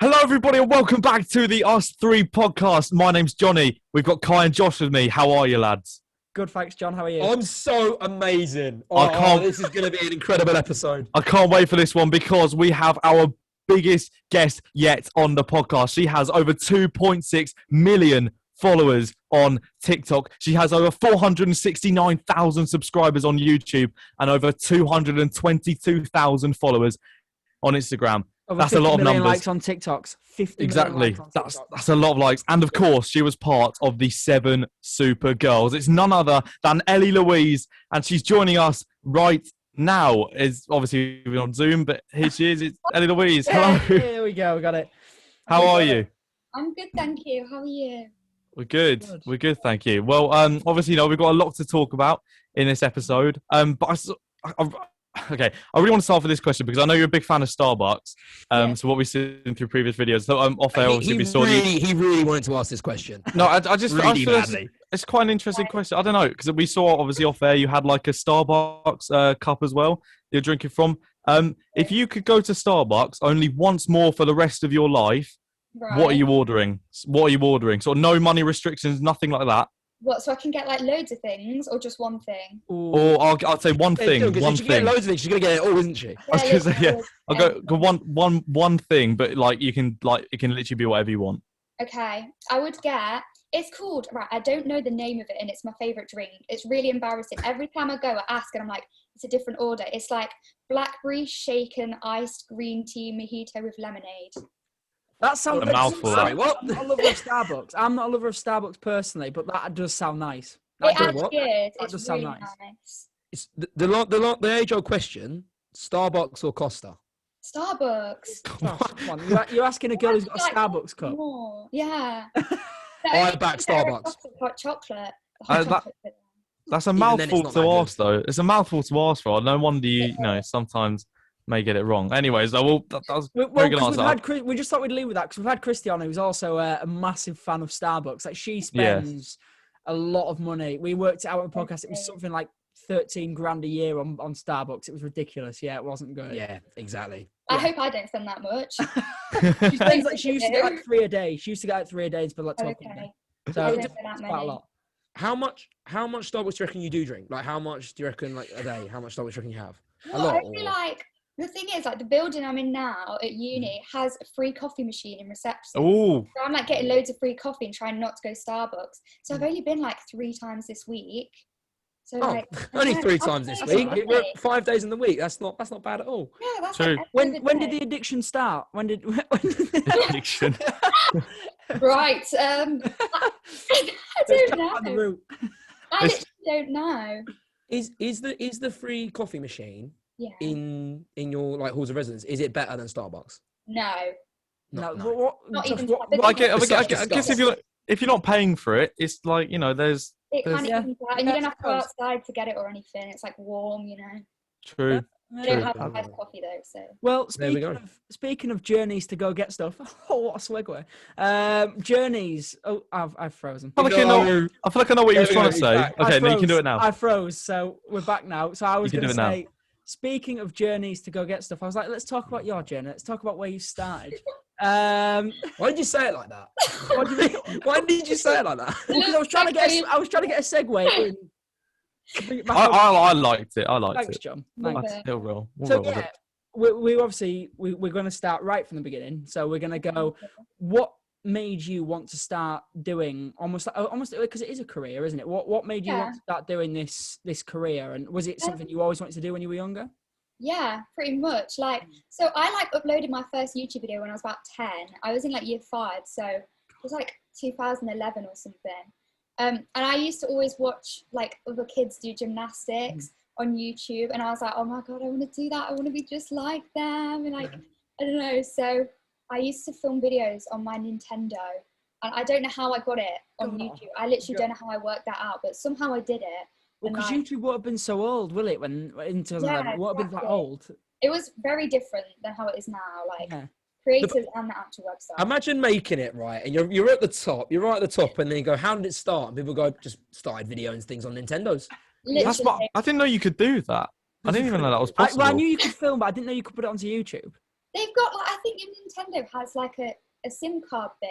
Hello, everybody, and welcome back to the Us Three podcast. My name's Jonny. We've got Kai and Josh with me. How are you, lads? Good, thanks, John. How are you? I'm so amazing. This is going to be an incredible episode. I can't wait for this one because we have our biggest guest yet on the podcast. She has over 2.6 million followers on TikTok. She has over 469,000 subscribers on YouTube and over 222,000 followers on Instagram. That's a lot of numbers. Likes on TikToks. 50 exactly. Likes on TikTok. That's a lot of likes. And of course, she was part of the Seven Supergirls. It's none other than Ellie Louise, and she's joining us right now. Is obviously we're on Zoom, but here she is. It's Ellie Louise. Hello. Here we go. We got it. How are you? I'm good, thank you. How are you? We're good. We're good, thank you. Well, obviously, we've got a lot to talk about in this episode. Okay, I really want to start with this question because I know you're a big fan of Starbucks. So what we've seen through previous videos. So off air, obviously, we saw he really wanted to ask this question. No, I just really feel badly. it's quite an interesting question. I don't know because we saw obviously off air you had like a Starbucks cup as well you're drinking from. If you could go to Starbucks only once more for the rest of your life, what are you ordering? What are you ordering? So no money restrictions, nothing like that. What? So I can get like loads of things, or just one thing? Or I'll say one thing. One thing. Get loads of things. She's gonna get it all, isn't she? I was gonna say yeah. I'll go one thing, but like it can literally be whatever you want. Okay, I would get. It's called right. I don't know the name of it, and it's my favorite drink. It's really embarrassing. Every time I go, I ask, and I'm like, it's a different order. It's like blackberry shaken iced green tea mojito with lemonade. That sounds a mouthful. Sorry, what? I'm not a lover of Starbucks. I'm not a lover of Starbucks personally, but that does sound nice. It actually is. That does sound nice. It's the age-old question: Starbucks or Costa? Starbucks. Come on. You're asking a girl who's got a Starbucks cup. More. Yeah. I back Starbucks. Hot chocolate. That's a mouthful to ask, though. It's a mouthful to ask for. No wonder you sometimes may get it wrong. Anyways, that was very good answer. We just thought we'd leave with that because we've had Christiana, who's also a massive fan of Starbucks. Like she spends a lot of money. We worked it out on the podcast. It was something like 13 grand a year on Starbucks. It was ridiculous. Yeah, it wasn't good. Yeah, exactly. I hope I don't spend that much. She used to get like 3 a day. She used to get like 3 a day for like 12 a day. So it's quite a lot. How much Starbucks do you reckon you do drink? Like how much do you reckon like a day? How much Starbucks do you reckon you have? Well, a lot. I feel like the thing is, like the building I'm in now at uni has a free coffee machine in reception. Ooh. So I'm like getting loads of free coffee and trying not to go Starbucks. So I've only been like 3 times this week. So only 3 times this week. We're 5 days in the week. That's not bad at all. Yeah, that's true. Like when did the addiction start? When did addiction? Right. I don't know. I literally don't know. Is the free coffee machine in your like halls of residence? Is it better than Starbucks? No. What? Not even. I guess if you're not paying for it, it's like there's. It kind of evens out, and you don't have to go outside to get it or anything. It's like warm, True. I don't have iced coffee though, so. Well, speaking of journeys to go get stuff. Oh, what a segue! Journeys. Oh, I've frozen. I feel like I know what you were trying to say. Okay, now you can do it now. I froze, so we're back now. So I was going to say, speaking of journeys to go get stuff, I was like, let's talk about your journey. Let's talk about where you started. Why did you say it like that? What do you mean? Why did you say it like that? Because I was trying to get a segue in. I liked it. Thanks, John. Thanks. We'll roll with it. We obviously we're going to start right from the beginning. So we're going to go. What made you want to start doing almost because it is a career, isn't it? What made you want to start doing this career? And was it something you always wanted to do when you were younger? Yeah, pretty much. So I uploaded my first YouTube video when I was about 10. I was in year 5, so it was 2011 or something. And I used to always watch other kids do gymnastics on YouTube, and I was like, oh my god, I want to do that. I want to be just like them, and I don't know. So I used to film videos on my Nintendo, and I don't know how I got it on YouTube. I literally don't know how I worked that out, but somehow I did it. Well, because YouTube would have been so old, will it? When in 2011, it would have been that old. It was very different than how it is now. Creators and the actual website. Imagine making it right, and you're at the top. You're right at the top, and then you go, "How did it start?" And people go, "Just started videoing things on Nintendos." I didn't know you could do that. I didn't even know that was possible. I knew you could film, but I didn't know you could put it onto YouTube. They've got like, I think Nintendo has like a SIM card bit.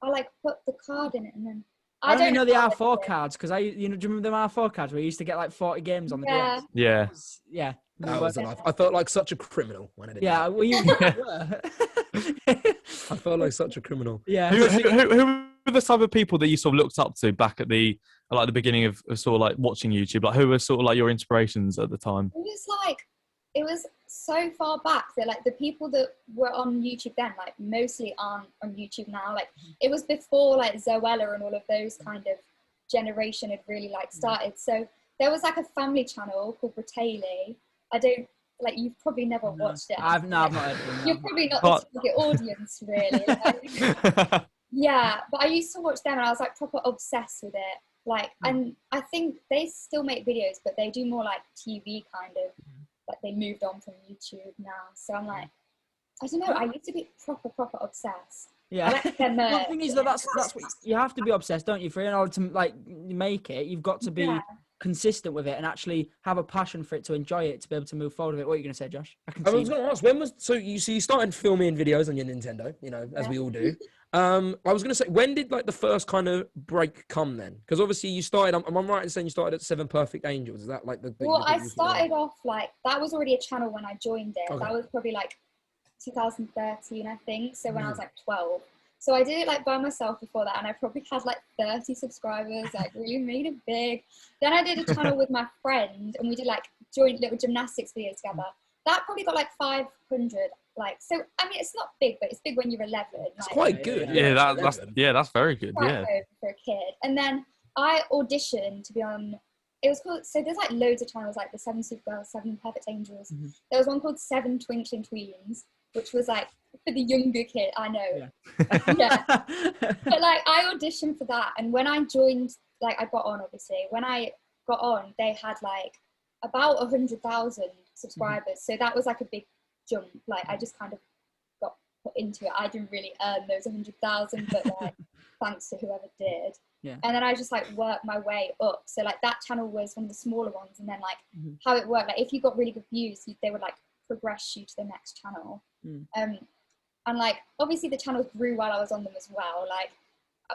I like put the card in it and then I only don't know the how they do R4 it. cards because do you remember them R4 cards where you used to get like 40 games on the Yeah. DS? Yeah. Yeah. That was a life. I felt like such a criminal when I did Yeah, that. well, you were. I felt like such a criminal. Yeah. Who were the type of people that you sort of looked up to back at the beginning of sort of like watching YouTube? Like, who were sort of like your inspirations at the time? It was so far back that like the people that were on YouTube then like mostly aren't on YouTube now. Like it was before like Zoella and all of those kind of generation had really like started. So there was like a family channel called Bratayley. I don't like, you've probably never watched it. I've not heard of them. You're probably not the target audience really. Like, yeah, but I used to watch them and I was like proper obsessed with it. Like, and I think they still make videos, but they do more like TV kind of. Like they moved on from YouTube now, so I'm like, I don't know. I used to be proper obsessed. Yeah. I like their Well, the thing is that's what you have to be obsessed, don't you? For in order to like make it, you've got to be consistent with it and actually have a passion for it to enjoy it to be able to move forward with it. What are you going to say, Josh? I was going to ask, when was you started filming videos on your Nintendo, as we all do. I was going to say, when did like the first kind of break come then? Because obviously you started. Am I right in saying you started at 7 Perfect Angels? Is that like the? Well, I started off like that was already a channel when I joined it. Okay. That was probably like 2013, I think. So when I was like 12. So I did it like by myself before that, and I probably had like 30 subscribers. Like really made it big. Then I did a channel with my friend, and we did like joint little gymnastics videos together. That probably got like 500. Like, so I mean, it's not big, but it's big when you're 11. It's like, quite good. Yeah, that's very good. quite Yeah. good for a kid. And then I auditioned to be on. It was called. So there's like loads of channels, like the 7SuperGirls, 7 Perfect Angels. There was one called 7 Twinkling Tweens, which was like for the younger kid. I know. Yeah. But like I auditioned for that, and when I joined, like I got on. Obviously, when I got on, they had like about 100,000 subscribers. So that was like a big jump. Like I just kind of got put into it. I didn't really earn those 100,000, but like thanks to whoever did. Yeah. And then I just like worked my way up. So like that channel was one of the smaller ones, and then like how it worked, like if you got really good views, they would like progress you to the next channel. And like obviously the channels grew while I was on them as well. Like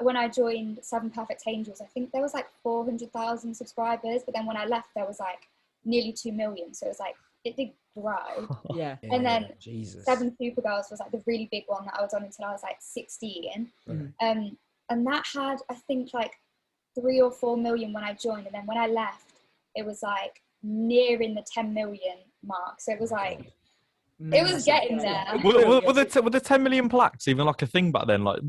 when I joined 7 Perfect Angels, I think there was like 400,000 subscribers, but then when I left there was like nearly 2 million. So it was like it did grow. Yeah. And then Jesus. 7SuperGirls was like the really big one that I was on until I was like 16. And that had, I think, like 3 or 4 million when I joined. And then when I left, it was like nearing the 10 million mark. So it was like, it was getting there. Were the 10 million plaques even like a thing back then? Like,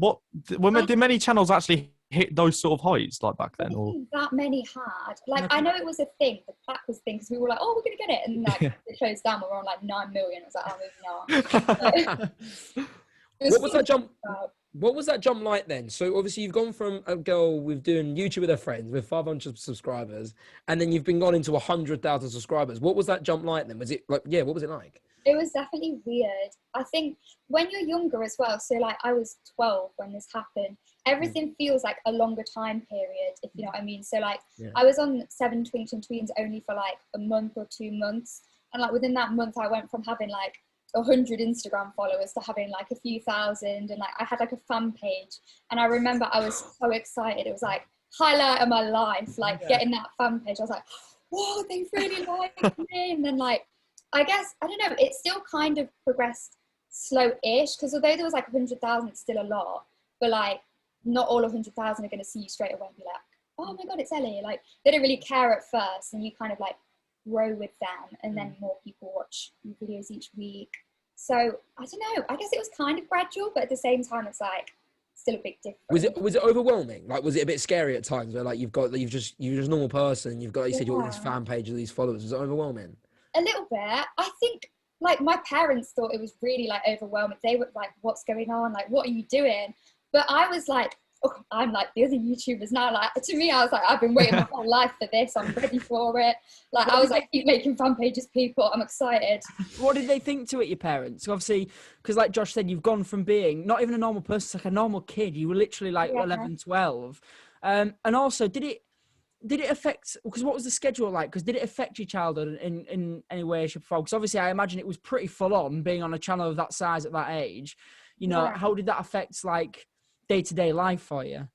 did many channels actually hit those sort of heights like back then? I Or think that many had. Like, I know it was a thing. The plaque was a thing because we were like, oh, we're going to get it. And like, it closed down. We were on like 9 million. I was like, oh, maybe not. What was that jump? What was that jump like then? So obviously you've gone from a girl with doing YouTube with her friends with 500 subscribers, and then you've been gone into 100,000 subscribers. What was that jump like then? Was it like, what was it like? It was definitely weird. I think when you're younger as well, so like I was 12 when this happened, everything feels like a longer time period, if you know what I mean. So like I was on 7 Twinkling Tweens only for like a month or 2 months. And like within that month, I went from having like 100 Instagram followers to having like a few thousand. And like I had like a fan page. And I remember I was so excited. It was like highlight of my life, like getting that fan page. I was like, whoa, they really like me. And then like, I guess, I don't know, it still kind of progressed slow-ish, because although there was like 100,000, it's still a lot, but like not all 100,000 are going to see you straight away and be like, oh my God, it's Ellie. Like they don't really care at first, and you kind of like grow with them, and then more people watch your videos each week. So I don't know, I guess it was kind of gradual, but at the same time, it's like still a big difference. Was it overwhelming? Like, was it a bit scary at times where like you're just a normal person, you've got, like you said, you're all these fan pages, these followers. Was it overwhelming? A little bit. I think like my parents thought it was really like overwhelming. They were like, what's going on? Like, what are you doing? But I was like, oh, I'm like the other YouTubers now. Like to me, I was like, I've been waiting my whole life for this. I'm ready for it. Like I was like, keep making fan pages, people. I'm excited. What did they think to it, your parents? Obviously, because like Josh said, you've gone from being not even a normal person, it's like a normal kid. You were literally like 11, 12. And also, did it did it affect, because what was the schedule like? Because did it affect your childhood in any way, shape, or form? Because obviously I imagine it was pretty full on being on a channel of that size at that age. You know, how did that affect like day-to-day life for you?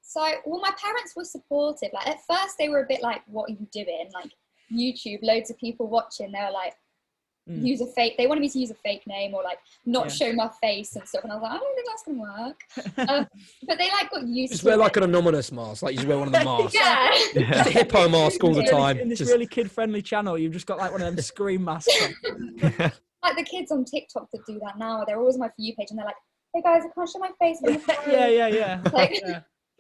So, well, my parents were supportive. Like at first they were a bit like, what are you doing? Like YouTube, loads of people watching. They were like, they wanted me to use a fake name or like not show my face and stuff. And I was like, I don't think that's gonna work. But they like got used Just to wear it. like an anonymous mask, like you just wear one of the masks. Yeah. Just a hippo mask all the time. In this Just- really kid-friendly channel, you've just got like one of them scream masks on. Like the kids on TikTok that do that now, they're always on my For You page and they're like, hey guys, I can't show my face. Yeah. Like,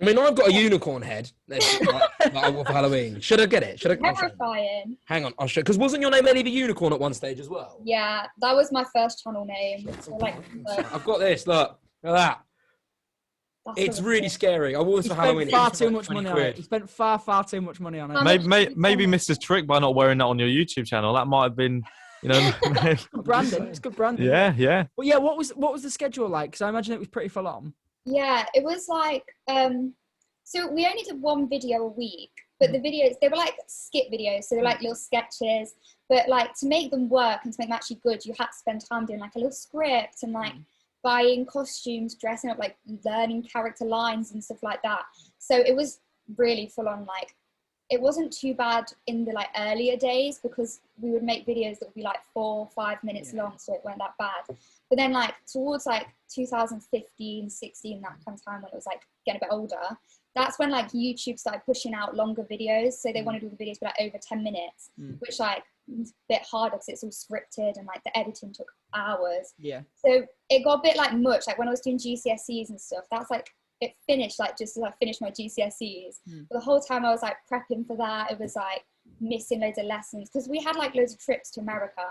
I mean, I've got a unicorn head that I wore for Halloween. Should I get it? Should I? terrifying. Hang on, I'll show. Because wasn't your name Ellie the Unicorn at one stage as well? Yeah, that was my first channel name. So like, I've got this. Look at that. It's really scary. I wore this for Halloween. Far too much money on it. He spent far too much money on it. Maybe missed his trick by not wearing that on your YouTube channel. That might have been, you know. Good branding. It's good branding. Yeah. But yeah, what was the schedule like? Because I imagine it was pretty full on. Yeah, it was like, so we only did one video a week, but the videos, they were like skit videos, so they were like little sketches, but like to make them work and to make them actually good, you had to spend time doing like a little script and like buying costumes, dressing up, like learning character lines and stuff like that. So it was really full on. Like it wasn't too bad in the like earlier days because we would make videos that would be like 4 or 5 minutes long, so it weren't that bad. But then like towards like 2015, 16, that kind of time when it was like getting a bit older, that's when like YouTube started pushing out longer videos. So they wanted all the videos to be like over 10 minutes, which like it's a bit harder because it's all scripted and like the editing took hours. Yeah. So it got a bit like much. Like when I was doing GCSEs and stuff, that's like it finished like just as I finished my GCSEs. But the whole time I was like prepping for that, it was like missing loads of lessons because we had like loads of trips to America,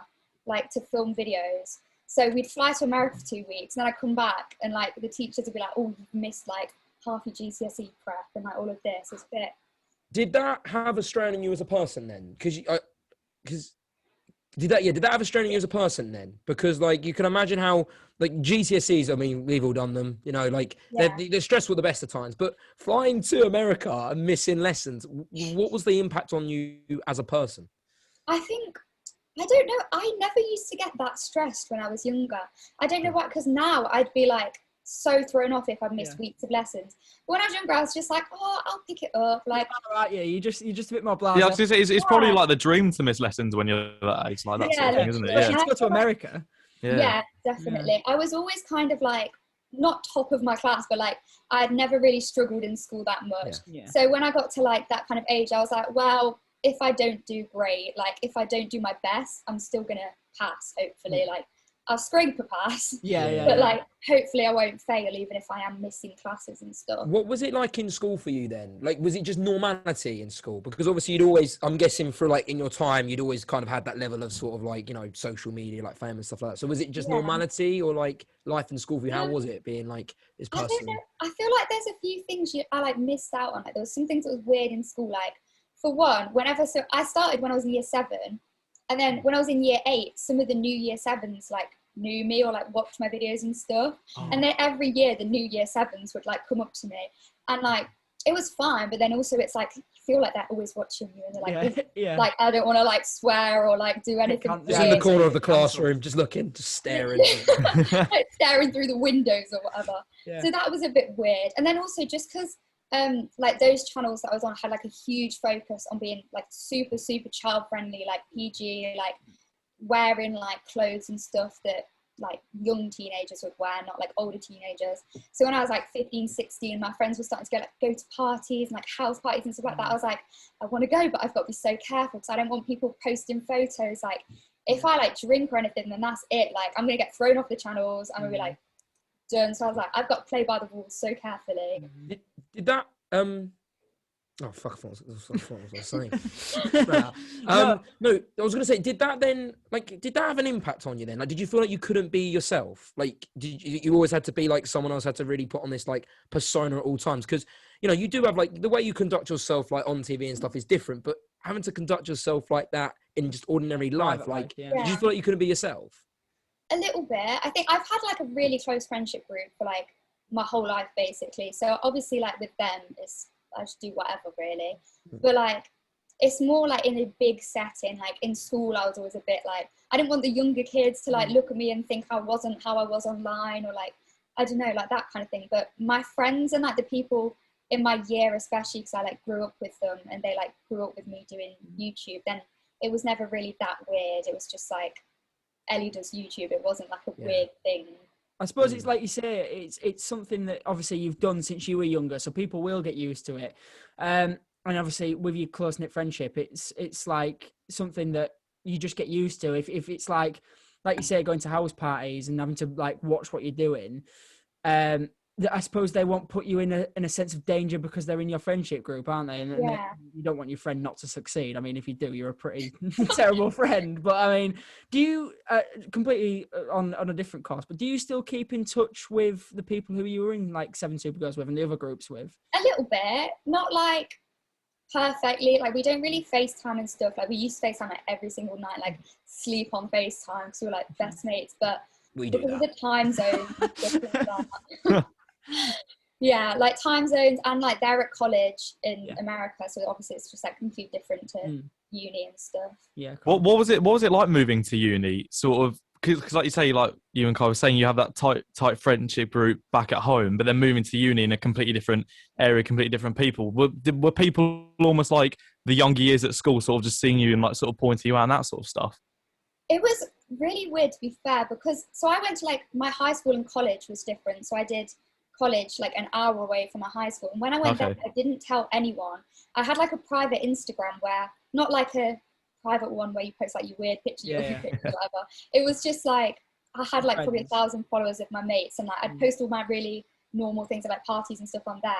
like to film videos. So we'd fly to America for 2 weeks, and then I'd come back, and like the teachers would be like, "Oh, you've missed like half your GCSE prep and like all of this." It's a bit. Did that have a strain on you as a person then? Because did that have a strain on you as a person then? Because like you can imagine how like GCSEs. I mean, we've all done them. You know, like they're stressful the best of times. But flying to America and missing lessons, what was the impact on you as a person? I don't know. I never used to get that stressed when I was younger. I don't know why, because now I'd be like so thrown off if I missed weeks of lessons. But when I was younger, I was just like, oh, I'll pick it up. Like, right, yeah, you're just a bit more blasé. Yeah, I was gonna say, it's probably like the dream to miss lessons when you're that age, like that sort of thing, isn't it? To go to America. Yeah, definitely. I was always kind of like not top of my class, but like I had never really struggled in school that much. So when I got to like that kind of age, I was like, well, if I don't do great, like if I don't do my best, I'm still gonna pass, hopefully. Like I'll scrape a pass. But like hopefully I won't fail even if I am missing classes and stuff. What was it like in school for you then? Like was it just normality in school? Because obviously you'd always, I'm guessing for like in your time, you'd always kind of had that level of sort of like, you know, social media, like fame and stuff like that. So was it just normality or like life in school for you? How was it being like this person? I don't know. I feel like there's a few things I like missed out on. Like there was some things that was weird in school. Like for one, so I started when I was in year 7, and then when I was in year 8, some of the new year 7s like knew me or like watched my videos and stuff. And then every year the new year 7s would like come up to me, and like it was fine, but then also it's like you feel like they're always watching you, and they're like, like I don't want to like swear or like do anything. Just in the corner of the classroom, just looking, just staring, like staring through the windows or whatever. So that was a bit weird. And then also just because like those channels that I was on had like a huge focus on being like super child friendly, like PG, like wearing like clothes and stuff that like young teenagers would wear, not like older teenagers. So when I was like 15, 16, my friends were starting to go to parties and like house parties and stuff like that. I was like, I want to go, but I've got to be so careful because I don't want people posting photos. Like if I like drink or anything, then that's it. Like I'm gonna get thrown off the channels. I'm gonna be like done. So I was like, I've got to play by the rules so carefully. Did that oh fuck, I thought I was saying. No, I was gonna say, did that have an impact on you then? Like, did you feel like you couldn't be yourself? Like, did you always had to be like someone else, had to really put on this like persona at all times? Because you know you do have like the way you conduct yourself like on TV and stuff is different, but having to conduct yourself like that in just ordinary life, like, did you feel like you couldn't be yourself? A little bit. I think I've had like a really close friendship group for like my whole life basically. So obviously like with them it's I just do whatever really. But like, it's more like in a big setting. Like in school, I was always a bit like, I didn't want the younger kids to like look at me and think I wasn't how I was online, or like, I don't know, like that kind of thing. But my friends and like the people in my year, especially because I like grew up with them and they like grew up with me doing YouTube, then it was never really that weird. It was just like, Ellie does YouTube. It wasn't like a weird thing. I suppose it's like you say, it's something that obviously you've done since you were younger, so people will get used to it. And obviously with your close knit friendship, it's like something that you just get used to. If it's like you say, going to house parties and having to like watch what you're doing, I suppose they won't put you in a sense of danger because they're in your friendship group, aren't they? And you don't want your friend not to succeed. I mean, if you do, you're a pretty terrible friend. But I mean, do you completely on a different course? But do you still keep in touch with the people who you were in like SevenSuperGirls with and the other groups with? A little bit, not like perfectly. Like we don't really FaceTime and stuff. Like we used to FaceTime like every single night, like sleep on FaceTime because we were like best mates. But We do because of that. the time zone, yeah, like time zones, and like they're at college in America, so obviously it's just like completely different to uni and stuff. Yeah. Cool. What was it like moving to uni? Sort of, because like you say, like you and Kai were saying, you have that tight friendship group back at home, but then moving to uni in a completely different area, completely different people. Were people almost like the younger years at school, sort of just seeing you and like sort of pointing you out and that sort of stuff? It was really weird, to be fair, because so I went to like my high school and college was different. So I did college like an hour away from my high school, and when I went there, I didn't tell anyone. I had like a private Instagram, where not like a private one where you post like your weird pictures, or whatever. It was just like I had like probably 1,000 followers with my mates, and like I'd post all my really normal things like parties and stuff on there.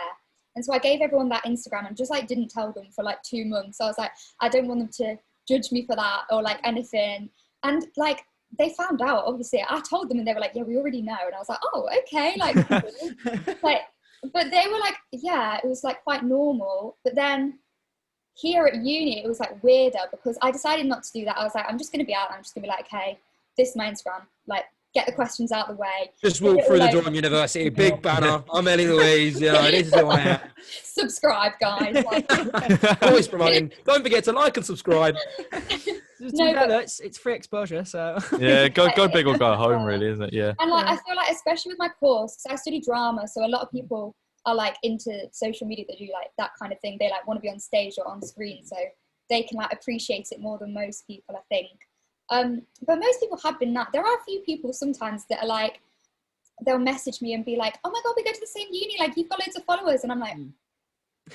And so I gave everyone that Instagram and just like didn't tell them for like 2 months. So I was like, I don't want them to judge me for that or like anything. And like they found out, obviously. I told them and they were like, yeah, we already know. And I was like, oh, okay. Like, like, but they were like, yeah, it was like quite normal. But then here at uni, it was like weirder because I decided not to do that. I was like, I'm just going to be out. I'm just going to be like, okay, this is my Instagram. Like, get the questions out of the way. Just walk through the door in university, big banner. I'm Ellie Louise. You know, this is who I am. Subscribe, guys. Like, always promoting. Don't forget to like and subscribe. It's free exposure, so yeah, go big or go home, really, isn't it? Yeah. And like I feel like, especially with my course, because I study drama, so a lot of people are like into social media that do like that kind of thing. They like want to be on stage or on screen, so they can like appreciate it more than most people, I think. But most people have been that. There are a few people sometimes that are like, they'll message me and be like, oh my God, we go to the same uni, like you've got loads of followers. And I'm like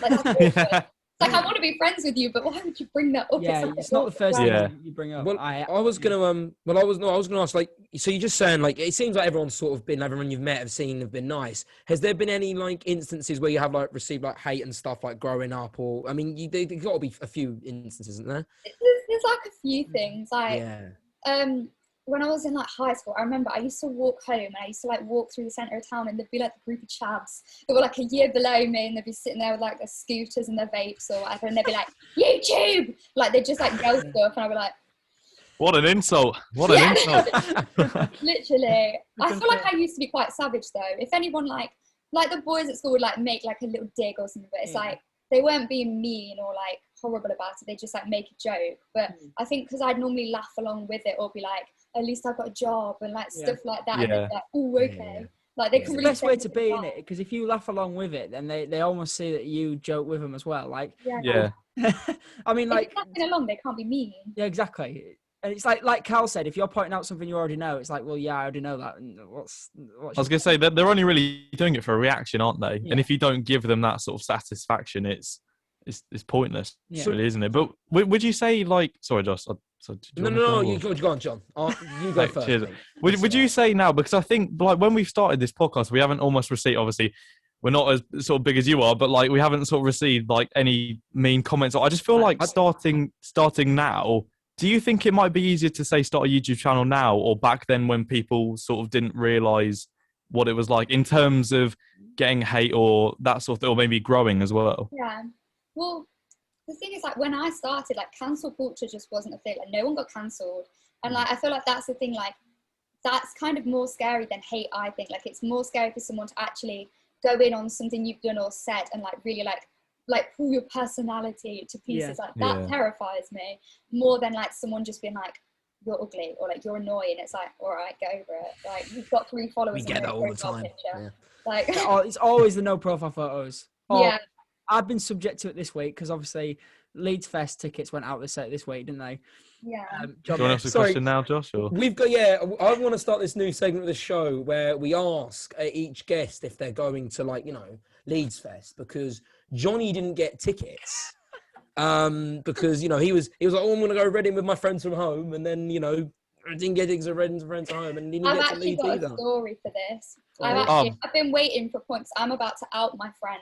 that's awkward. It's like, I want to be friends with you, but why would you bring that up? Yeah, it's not the first thing you bring up. Well, I was gonna I was gonna ask, like, so you're just saying, like, it seems like everyone's sort of been, everyone you've met, have seen, have been nice. Has there been any like instances where you have like received like hate and stuff, like growing up, or I mean, there's got to be a few instances, isn't there? There's like a few things, like when I was in like high school, I remember I used to walk home and I used to like walk through the centre of town, and there'd be like a group of chavs that were like a year below me, and they'd be sitting there with like their scooters and their vapes or whatever, and they'd be like, YouTube! Like they'd just like yell stuff, and I'd be like, what an insult. What an insult. Literally. I feel like I used to be quite savage though. If anyone like the boys at school would like make like a little dig or something, but it's like they weren't being mean or like horrible about it, they just like make a joke. But I think because I'd normally laugh along with it or be like, at least I've got a job and like stuff like that, and they're like, oh, okay. Like they can it's really the best way to be in it, because if you laugh along with it, then they almost see that you joke with them as well. Like I mean, like, if laughing along, they can't be mean. Yeah, exactly. And it's like Cal said, if you're pointing out something you already know, it's like, well, yeah, I already know that. And what's I was going to say that they're only really doing it for a reaction, aren't they? And if you don't give them that sort of satisfaction, it's pointless, really, isn't it? But would you say, like, sorry, Josh. No, you go on, John. You go first. Cheers. Would you say now, because I think like when we've started this podcast, we haven't almost received, obviously, we're not as sort of big as you are, but like we haven't sort of received like any mean comments. I just feel like starting now. Do you think it might be easier to say start a YouTube channel now or back then when people sort of didn't realise what it was like in terms of getting hate or that sort of thing, or maybe growing as well? Yeah. Well, the thing is, like, when I started, like, cancel culture just wasn't a thing. Like, no one got cancelled. And, like, I feel like that's the thing, like, that's kind of more scary than hate, I think. Like, it's more scary for someone to actually go in on something you've done or said and, like, really, like, like pull your personality to pieces. Like that terrifies me more than like someone just being like, you're ugly or like you're annoying. It's like, all right, get over it. Like you've got 3 followers. We get that all the time. Yeah. Like it's always the no profile photos. Yeah. I've been subject to it this week because obviously Leeds Fest tickets went out this week, didn't they? Yeah. Do you want to ask a question now, Josh? Or? We've got, I want to start this new segment of the show where we ask each guest if they're going to, like, you know, Leeds Fest, because Jonny didn't get tickets. Because, you know, he was like, oh, I'm going to go Reading with my friends from home. And then, you know, I didn't get tickets to Reading with friends from home. And he didn't get to Leeds either. I've actually got a story for this. I've been waiting for points. I'm about to out my friend.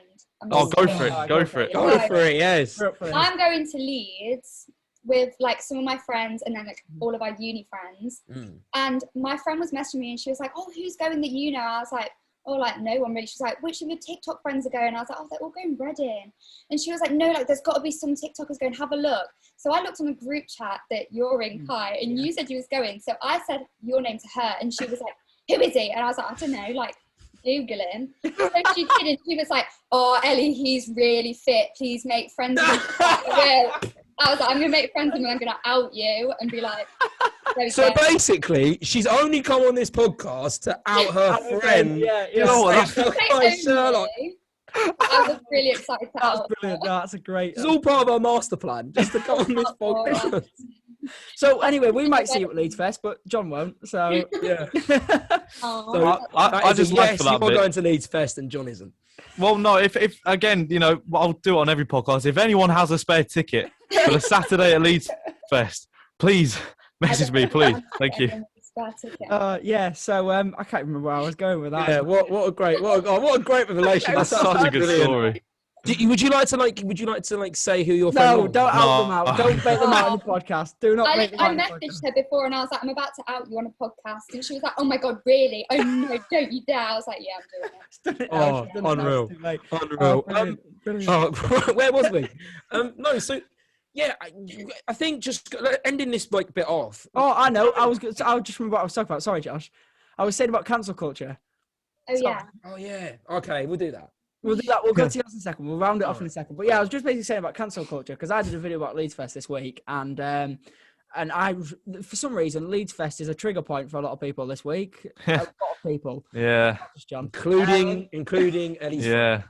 Go for it. Go for it. Go for it, yes. I'm going to Leeds with like some of my friends and then like all of our uni friends. And my friend was messaging me and she was like, oh, who's going that you know? I was like, oh, like no one really. She's like, which of your TikTok friends are going? I was like, oh, they're all going Reading. And she was like, no, like there's got to be some TikTokers going, have a look. So I looked on the group chat that you're in, Kai, and you said you was going. So I said your name to her and she was like, who is he? And I was like, I don't know, like Googling. So she did, and she was like, oh, Ellie, he's really fit. Please make friends with him. I was like, I'm going to make friends with him and I'm going to out you and be like, so basically, she's only come on this podcast to out her friend. Yeah. You know what? Sherlock. I was really excited to out. Brilliant. That's a great. It's all part of our master plan, just to come on this podcast. So anyway, we might see you at Leeds Fest, but John won't. So yeah. So I just like for that you're bit. going to Leeds Fest and John isn't. Well, no, if again, you know, I'll do it on every podcast. If anyone has a spare ticket for the Saturday at Leeds Fest, please message me, please. Thank you. Yeah. So I can't remember where I was going with that. Yeah. What a great revelation. That's such a good story. Would you like to say who your friend was? No, don't out them out. Don't make them out on the podcast. Do not make them out I messaged her before and I was like, I'm about to out you on a podcast. And she was like, oh my God, really? Oh no, don't you dare. I was like, yeah, I'm doing it. Oh, unreal. Brilliant. Where was we? No, so yeah, I think just ending this like bit off. Oh, I know. I just remember what I was talking about. Sorry, Josh. I was saying about cancel culture. Oh yeah. Oh yeah. Okay, we'll do that. We'll do that. We'll go to yours in a second. We'll round it off in a second. But yeah, I was just basically saying about cancel culture because I did a video about Leeds Fest this week, and I, for some reason, Leeds Fest is a trigger point for a lot of people this week. A lot of people. Yeah. Just John, including Ellie's. Yeah.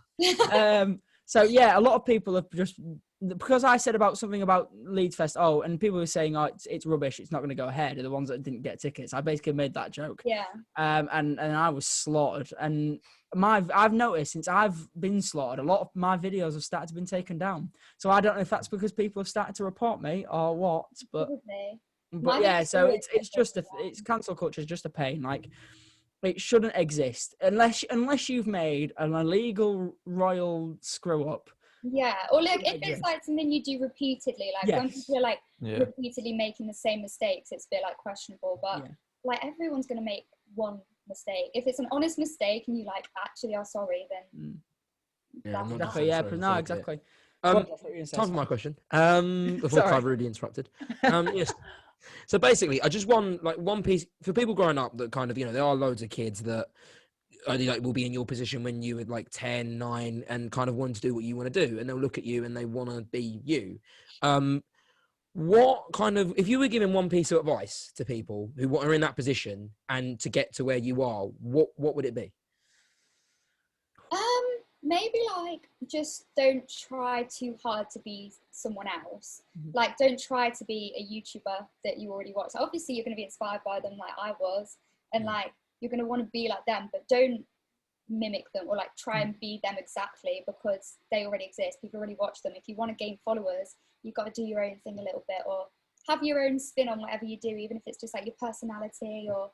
So yeah, a lot of people have just because I said about something about Leeds Fest. Oh, and people were saying, "Oh, it's rubbish. It's not going to go ahead." Are the ones that didn't get tickets. I basically made that joke. Yeah. And I was slaughtered. And I've noticed since I've been slaughtered, a lot of my videos have started to been taken down. So I don't know if that's because people have started to report me or what. But yeah, so it's cancel culture is just a pain. Like it shouldn't exist unless you've made an illegal royal screw up. Yeah, or like if it's like something you do repeatedly, like when people are like repeatedly making the same mistakes, it's a bit like questionable. But like everyone's gonna make one mistake. If it's an honest mistake and you like actually are sorry, then exactly. Time for my question. Before I really interrupted. Yes. So basically, I just want like one piece for people growing up that kind of, you know, there are loads of kids that like will be in your position when you were like 10, 9 and kind of want to do what you want to do, and they'll look at you and they want to be you. What kind of, if you were giving one piece of advice to people who are in that position and to get to where you are, what would it be? Maybe like just don't try too hard to be someone else. Like don't try to be a YouTuber that you already watch. Obviously you're going to be inspired by them like I was, and like you're going to want to be like them, but don't mimic them or like try and be them exactly because they already exist. People already watch them. If you want to gain followers, you've got to do your own thing a little bit or have your own spin on whatever you do, even if it's just like your personality or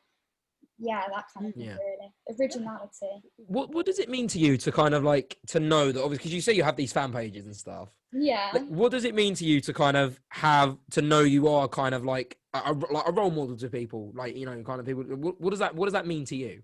that kind of thing, really. Originality. What does it mean to you to kind of like to know that, obviously, because you say you have these fan pages and stuff. Yeah. Like, what does it mean to you to kind of have to know you are kind of like a role model to people, like, you know, kind of people? What does that mean to you?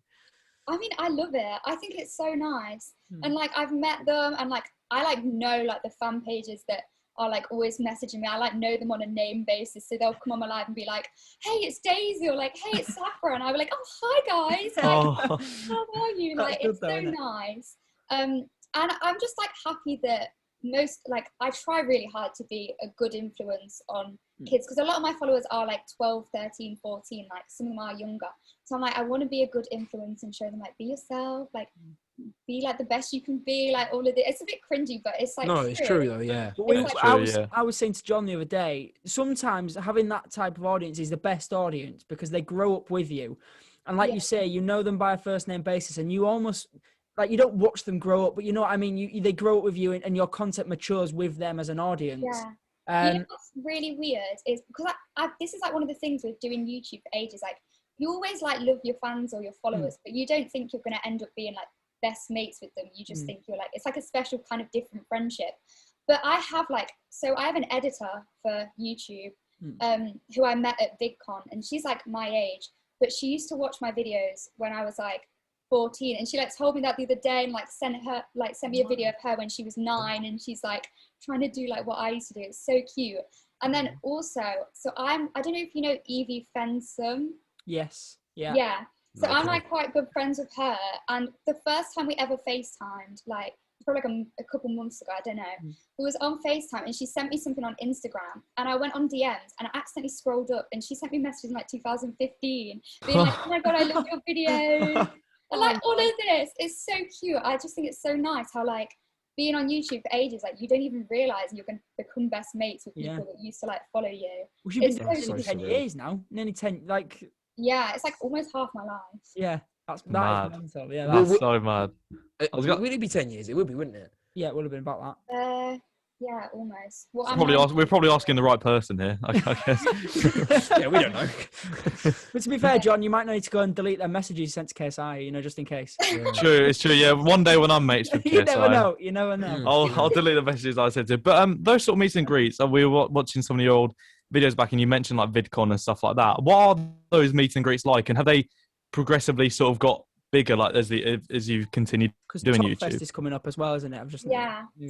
I mean, I love it. I think it's so nice, and like I've met them, and like I like know like the fan pages that are like always messaging me. I like know them on a name basis, so they'll come on my live and be like, "Hey, it's Daisy," or like, "Hey, it's Safra," and I'll be like, "Oh, hi guys, like, how are you?" Like, it's so nice. And I'm just like happy that most, like, I try really hard to be a good influence on kids, because a lot of my followers are like 12, 13, 14, like some of them are younger. So I'm like, I want to be a good influence and show them, like, be yourself, like, be like the best you can be, like all of it. It's a bit cringy, but it's like, No, it's true though. Yeah. But True, I was saying to John the other day, sometimes having that type of audience is the best audience because they grow up with you. And like you say, you know them by a first name basis, and you almost, like, you don't watch them grow up, but you know what I mean? They grow up with you, and your content matures with them as an audience. You know what's really weird is, because this is like one of the things with doing YouTube for ages, like, you always like love your fans or your followers, but you don't think you're going to end up being like best mates with them. You just think you're like, it's like a special kind of different friendship. But I have like, so I have an editor for YouTube who I met at VidCon, and she's like my age, but she used to watch my videos when I was like 14, and she like told me that the other day, and like sent me a video of her when she was 9, and she's like trying to do like what I used to do. It's so cute. And then also, so I don't know if you know Evie Fensome. Yes. Yeah. So I'm like quite good friends with her, and the first time we ever FaceTimed, like probably like a couple months ago, I don't know, it was on FaceTime, and she sent me something on Instagram, and I went on DMs, and I accidentally scrolled up, and she sent me messages in like 2015 being like, oh my god, I love your videos, and like all of this. It's so cute. I just think it's so nice how, like, being on YouTube for ages, like, you don't even realize you're going to become best mates with people that used to like follow you. Well, she's been doing it for 10 years now, nearly 10, like. Yeah, it's like almost half my life. Yeah, that is mental. Yeah, that's so mad. Would it be 10 years? It would be, wouldn't it? Yeah, it would have been about that. Yeah, almost. Well, we're probably asking the right person here, I guess. Yeah, we don't know. But to be fair, John, you might need to go and delete their messages you sent to KSI, you know, just in case. True, it's true. Yeah, one day when I'm mates with KSI, you never know. I'll delete the messages I sent to. But those sort of meets and greets, we were watching some of your old videos back, and you mentioned like VidCon and stuff like that. What are those meets and greets like, and have they progressively sort of got bigger, like as you continue doing YouTube? Because Fest is coming up as well, isn't it?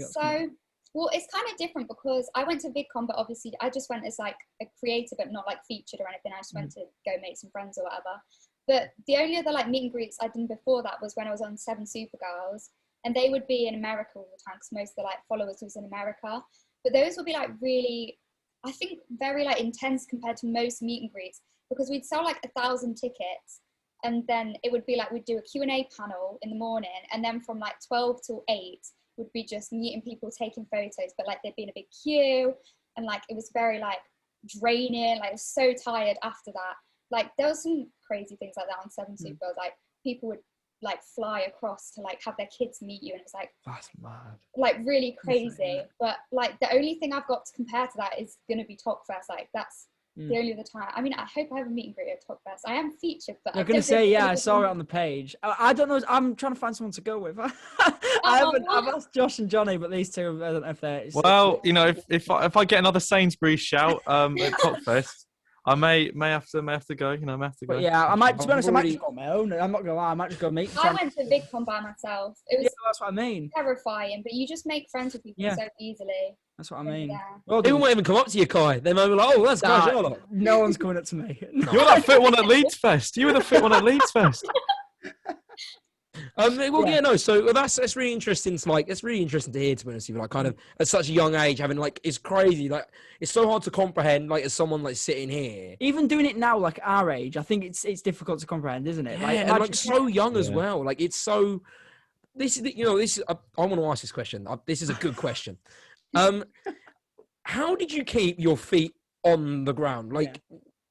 So. Well, it's kind of different because I went to VidCon, but obviously I just went as like a creator, but not like featured or anything. I just went to go make some friends or whatever. But the only other like meet and greets I'd done before that was when I was on 7SuperGirls, and they would be in America all the time because most of the like followers was in America. But those would be like really, I think, very like intense compared to most meet and greets, because we'd sell like 1,000 tickets, and then it would be like we'd do a Q&A panel in the morning, and then from like 12 till 8 would be just meeting people, taking photos, but like there'd be in a big queue, and like it was very like draining. Like I was so tired after that. Like there was some crazy things like that on 7SuperGirls. Like people would like fly across to like have their kids meet you, and it's like, that's mad. Like really crazy. But like the only thing I've got to compare to that is gonna be Talkfest. Like that's the only other time. I mean, I hope I have a meet and greet at Talkfest. I am featured, but I'm gonna say, I saw it on the page. I don't know. I'm trying to find someone to go with. I've asked Josh and Jonny, but these two, I don't know if they're. Well, you know, if I get another Sainsbury's shout at Talkfest, I may have to go. You know, I may have to go. But yeah, I might. To be honest, I might just go on my own. I'm not gonna lie. I might just go meet. I went to VidCon by myself. It was that's what I mean. Terrifying, but you just make friends with people so easily. That's what I mean. Yeah. Well, people won't even come up to you, Kai. They might be like, "Oh, that's Kai Sherlock." No one's coming up to me. You're that fit one at Leeds Fest. You were the fit one at Leeds Fest. So that's really interesting. It's really interesting to hear, to be honest with you. Like, kind of at such a young age, having like, it's crazy. Like, it's so hard to comprehend. Like, as someone like sitting here, even doing it now, like our age, I think it's difficult to comprehend, isn't it? Yeah, and like so young as well. Like, it's so. This is. I want to ask this question. This is a good question. How did you keep your feet on the ground? Like,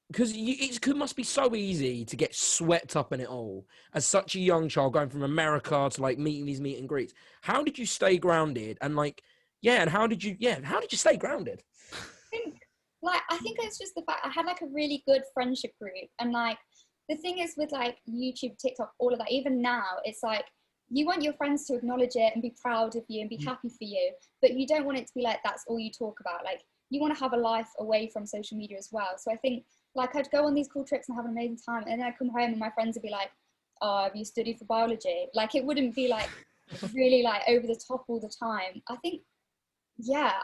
because it must be so easy to get swept up in it all as such a young child, going from America to like meeting these meet and greets. How did you stay grounded? And like, and how did you stay grounded? I think it's just the fact I had like a really good friendship group, and like the thing is with like YouTube, TikTok, all of that, even now, it's like you want your friends to acknowledge it and be proud of you and be happy for you, but you don't want it to be like that's all you talk about. Like you want to have a life away from social media as well. So I think like I'd go on these cool trips and have an amazing time, and then I'd come home and my friends would be like, "Oh, have you studied for biology?" Like it wouldn't be like really like over the top all the time. I think,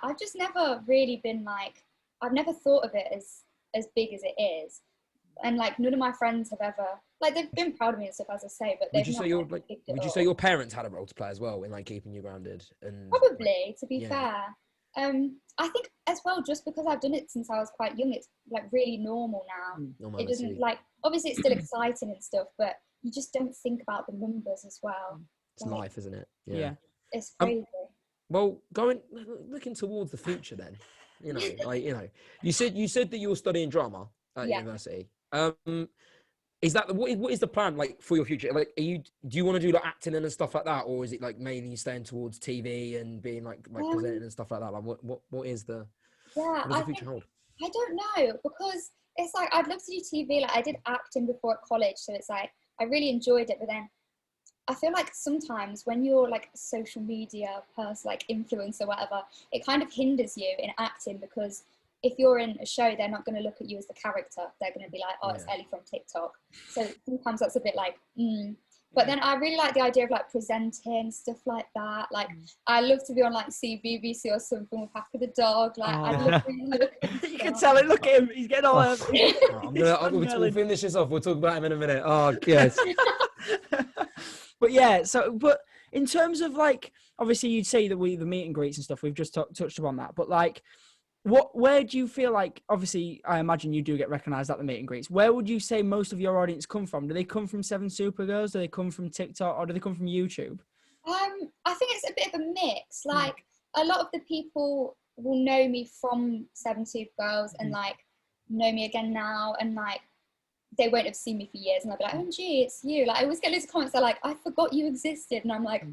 I've just never really been like, I've never thought of it as big as it is. And like none of my friends have ever, like, they've been proud of me and stuff, as I say, but they've not like, picked it would you up. say your parents had a role to play as well in like keeping you grounded? And Probably, to be yeah. fair. I think as well, just because I've done it since I was quite young, it's like really normal now. It doesn't like, obviously it's still exciting and stuff, but you just don't think about the numbers as well. It's life, isn't it? Yeah. It's crazy. Well, looking towards the future, then, you said that you were studying drama at university. Is that what is the plan like for your future? Like, do you want to do like acting and stuff like that, or is it like mainly staying towards TV and being like presenting and stuff like that? Like, what is the future hold? I don't know, because it's like I'd love to do TV. Like, I did acting before at college, so it's like I really enjoyed it, but then I feel like sometimes when you're like a social media person, like influencer or whatever, it kind of hinders you in acting, because if you're in a show, they're not going to look at you as the character. They're going to be like, oh, it's Ellie from TikTok. So sometimes that's a bit like, But then I really like the idea of like presenting, stuff like that. Like, I love to be on like BBC or something with Hacker the dog. Like, I'd love to look at You can tell it. Look at him. He's getting all we'll finish this off. We'll talk about him in a minute. Oh, yes. But yeah, but in terms of like, obviously you'd say that the meet and greets and stuff, we've just touched upon that. But like, where do you feel like, obviously I imagine you do get recognised at the meet and greets. Where would you say most of your audience come from? Do they come from SevenSuperGirls? Do they come from TikTok? Or do they come from YouTube? I think it's a bit of a mix. Like, a lot of the people will know me from SevenSuperGirls and like know me again now, and like they won't have seen me for years, and they'll be like, "OMG, it's you!" Like, I always get loads of comments. They're like, "I forgot you existed," and I'm like,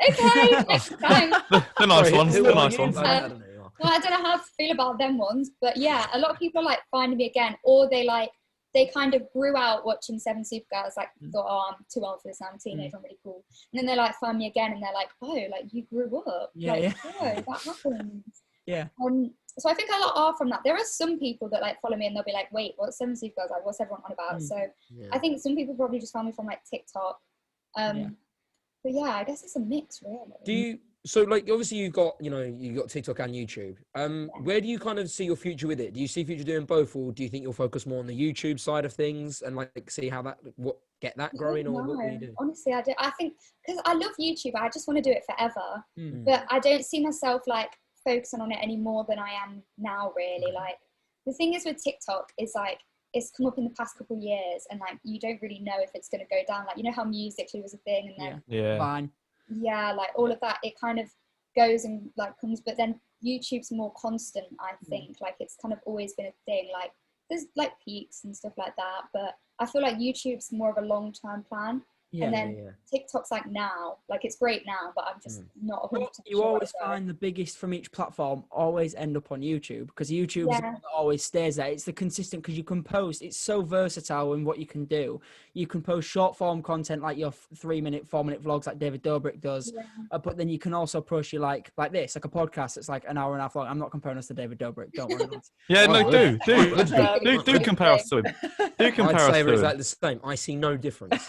"Okay, next time." The nice ones. The nice ones. Well, I don't know how to feel about them ones, but yeah, a lot of people are like finding me again, or they kind of grew out watching SevenSuperGirls, like thought, oh, I'm too old for this now, I'm a teenager, I'm really cool. And then they like find me again and they're like, oh, like you grew up. Oh, that happened. Yeah. So I think a lot are from that. There are some people that like follow me and they'll be like, wait, what's SevenSuperGirls? Like, what's everyone on about? So I think some people probably just found me from like TikTok. But yeah, I guess it's a mix, really. So like, obviously you've got TikTok and YouTube. Where do you kind of see your future with it? Do you see future doing both, or do you think you'll focus more on the YouTube side of things and like see how get that growing, or what will you do? Honestly, I do. I think because I love YouTube, I just want to do it forever. But I don't see myself like focusing on it any more than I am now, really. Like, the thing is with TikTok is like, it's come up in the past couple of years, and like you don't really know if it's going to go down. Like, you know how Musical.ly was a thing, and then Fine. Yeah, like all of that, it kind of goes and like comes, but then YouTube's more constant, I think. Like, it's kind of always been a thing. Like, there's like peaks and stuff like that, but I feel like YouTube's more of a long-term plan. And then TikTok's like now, like it's great now, but I'm just not 100% You always find the biggest from each platform always end up on YouTube, because YouTube is the one that always stays there. It's the consistent, because you can post. It's so versatile in what you can do. You can post short form content like your 3-minute, 4-minute vlogs like David Dobrik does, but then you can also post you like this, like a podcast that's like an hour and a half long. I'm not comparing us to David Dobrik, don't worry. Do compare us to him. Do compare us to him. I'd say we're exactly the same. I see no difference.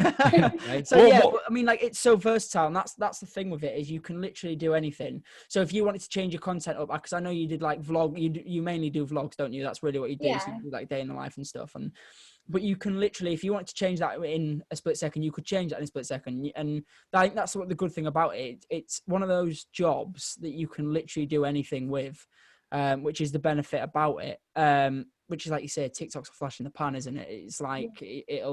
So but, I mean, like, it's so versatile, and that's the thing with it, is you can literally do anything. So if you wanted to change your content up, because I know you did like vlog, you mainly do vlogs, don't you? That's really what you do. So you do like day in the life and stuff, but you can literally, if you wanted to change that in a split second, you could change that in a split second. And I think that's what the good thing about it. It's one of those jobs that you can literally do anything with, which is the benefit about it. Which is, like you say, TikTok's a flash in the pan, isn't it? It's like it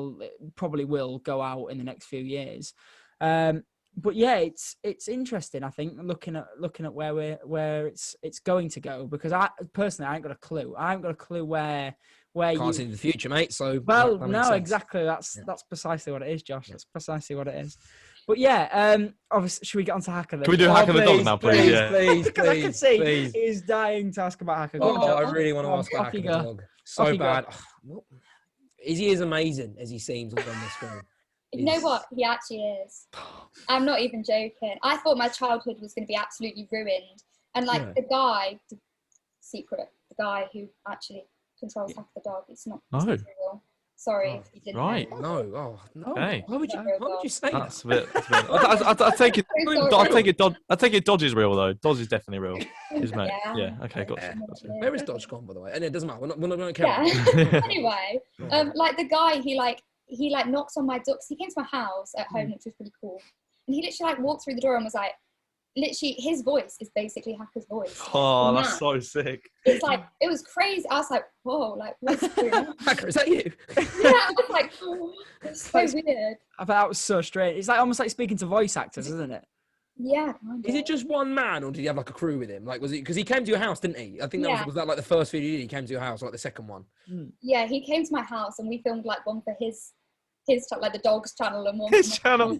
probably will go out in the next few years. But yeah, it's interesting. I think looking at where it's going to go, because I personally ain't got a clue. I haven't got a clue where can't see the future, mate. So that no, exactly. That's precisely what it is, Josh. That's precisely what it is. But yeah, obviously, should we get on to Hacker then? Can we do Hacker the dog now, please? Please, because I can see he's dying to ask about Hacker. I really want to ask about Hacker the dog. So bad. Is he as amazing as he seems on the screen? You know what? He actually is. I'm not even joking. I thought my childhood was going to be absolutely ruined. And like the guy who actually controls Hacker the dog, it's not real. Sorry Oh, if you didn't right. know. No, oh no! Hey. Why would you say that? That's a bit. I take it. So I sorry. take it. I take it. Dodge is real though. Dodge is definitely real. His mate. Yeah. Okay. Gotcha. Yeah. Where is Dodge gone, by the way? And it doesn't matter. We're not going to care. Yeah. Anyway, like the guy, he knocks on my door. 'Cause he came to my house at home, which was pretty cool. And he literally like walked through the door and was like, literally, his voice is basically Hacker's voice. Oh, And that's so sick. It's like, it was crazy. I was like, whoa, like, what's going on? Hacker, is that you? Yeah, I was like, oh, it's so weird. I thought that was so strange. It's like almost like speaking to voice actors, isn't it? Yeah. Kind Is of. it just one man, or did he have like a crew with him? Like, was it because he came to your house, didn't he? I think that Yeah. was that like the first video he came to your house, or like the second one. Yeah, he came to my house and we filmed like one for his like the dog's channel and one for His channel.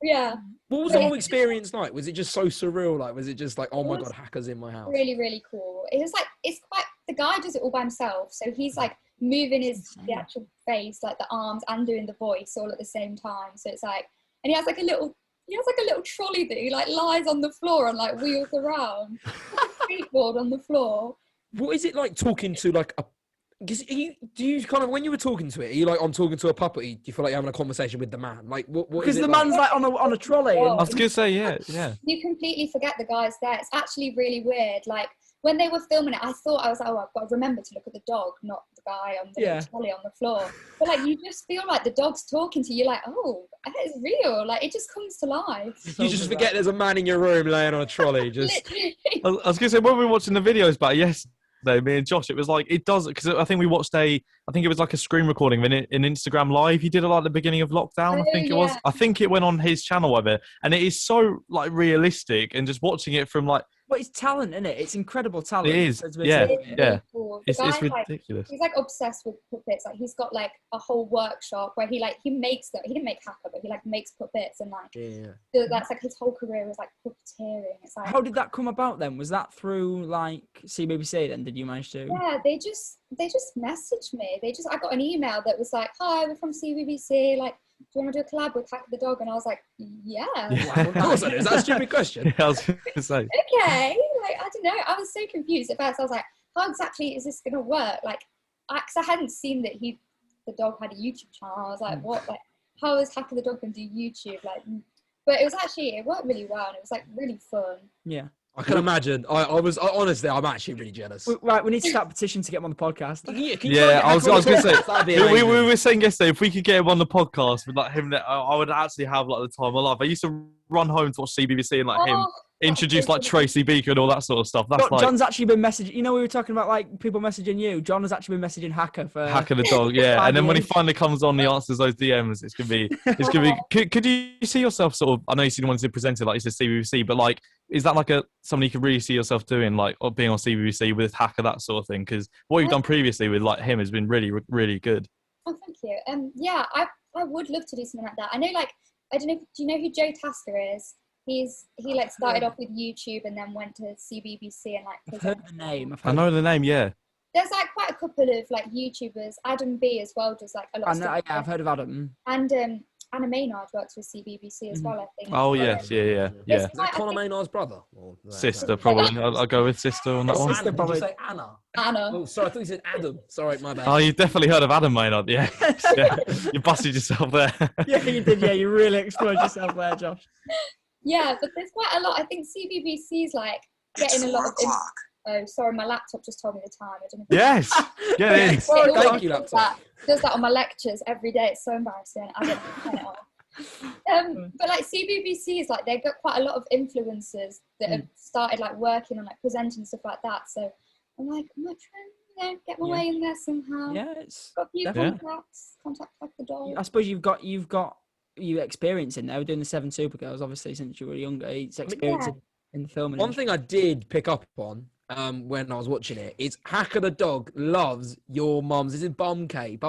yeah. What was the whole experience like? Was it just so surreal? Like, was it just like, oh my god, Hacker's in my house? Really, really cool. It was like, it's quite, the guy does it all by himself. So he's like moving the actual face, like the arms and doing the voice all at the same time. So it's like, and he has like a little trolley that he like lies on the floor and like wheels around. Like a skateboard on the floor. What is it like talking to like a? Because do you kind of, when you were talking to it, are you like, I'm talking to a puppet? Do you feel like you're having a conversation with the man? Like, what? Because is the it man's like on a trolley. I And was gonna say, yeah. You completely forget the guy's there. It's actually really weird. Like when they were filming it, I thought, I was like, oh, I've got to remember to look at the dog, not the guy on the little trolley on the floor. But like, you just feel like the dog's talking to you. Like, oh, that is real. Like it just comes to life. You just forget there's a man in your room laying on a trolley. Just Literally. I was gonna say when we were watching the videos back yesterday, me and Josh, it was like it does because I think we watched I think it was like a screen recording of an Instagram live. He did it like at the beginning of lockdown. I think it was. I think it went on his channel of it, and it is so like realistic. And just watching it from like, but it's talent, isn't it? It's incredible talent. it is, It's yeah, It's really yeah. cool. It's Like, ridiculous. he's like obsessed with puppets. Like he's got like a whole workshop where he makes them. He didn't make Hacker, but he like makes puppets and like that's like his whole career was like puppeteering. It's like, How did that come about then? Was that through like CBBC then? Did you manage to? yeah, they just messaged me. I got an email that was like, hi, we're from CBBC. Like, do you want to do a collab with Hacker the Dog? And I was like, yeah. of course it is. That's a stupid question. Yeah, I was gonna say. Okay. Like, I don't know. I was so confused at first. I was like, how exactly is this going to work? Like, because I hadn't seen that the dog had a YouTube channel. I was like, what? Like, how is Hacker the Dog going to do YouTube? Like, but it worked really well. And it was like really fun. Yeah. I can imagine. Honestly, I'm actually really jealous. Right, we need to start a petition to get him on the podcast. Yeah, I was gonna say. That'd be We amazing. were saying yesterday if we could get him on the podcast with like him, I would actually have like the time of my life. I used to run home to watch CBBC and like him Oh, introduce like Tracy Beaker and all that sort of stuff. That's like John's actually been messaging. You know, we were talking about like people messaging you. John has actually been messaging Hacker for Hacker the Dog, yeah. 5 And then when he years. finally comes on, he answers those DMs. It's gonna be. Could you see yourself sort of? I know you see the ones who presented like you said CBBC, but like, is that like something you could really see yourself doing, like or being on CBBC with Hacker, that sort of thing? Because what you've done previously with like him has been really, really good. Oh, thank you. Yeah, I would love to do something like that. I know, like, I don't know. Do you know who Joe Tasker is? He like started off with YouTube and then went to CBBC and like. I've heard the name. I know the name, yeah. There's like quite a couple of like YouTubers. Adam B as well does like a lot of stuff. Yeah, I've heard of Adam. And Anna Maynard works with CBBC as well, I think. Oh yes, yeah. There's Is that quite, I Conor think, Maynard's brother? Or Sister, probably. I'll go with sister on that one. Sister, Did you probably. say Anna? Anna. Oh, sorry, I thought you said Adam. Sorry, my bad. Oh, you've definitely heard of Adam Maynard, yeah. Yeah. You busted yourself there. Yeah, you did. Yeah, you really exposed yourself there, Josh. Yeah, but there's quite a lot. I think CBBC's like getting a lot of. Oh, sorry, my laptop just told me the time. I don't know. Yes, get in. It always Thank you, does laptop. does that on my lectures every day. It's so embarrassing. I don't know. Turn it off. But like CBBC is like they've got quite a lot of influencers that have started like working on like presenting stuff like that. So I'm like, I might try and get my way in there somehow. Yeah, it's. Got a few definitely. contact like the dog. I suppose you've got you experience in there. We're doing the SevenSuperGirls, obviously, since you were younger. It's experience in the film. One thing I did pick up on when I was watching it is Hacker the Dog loves your mum's. Is it balm cakes?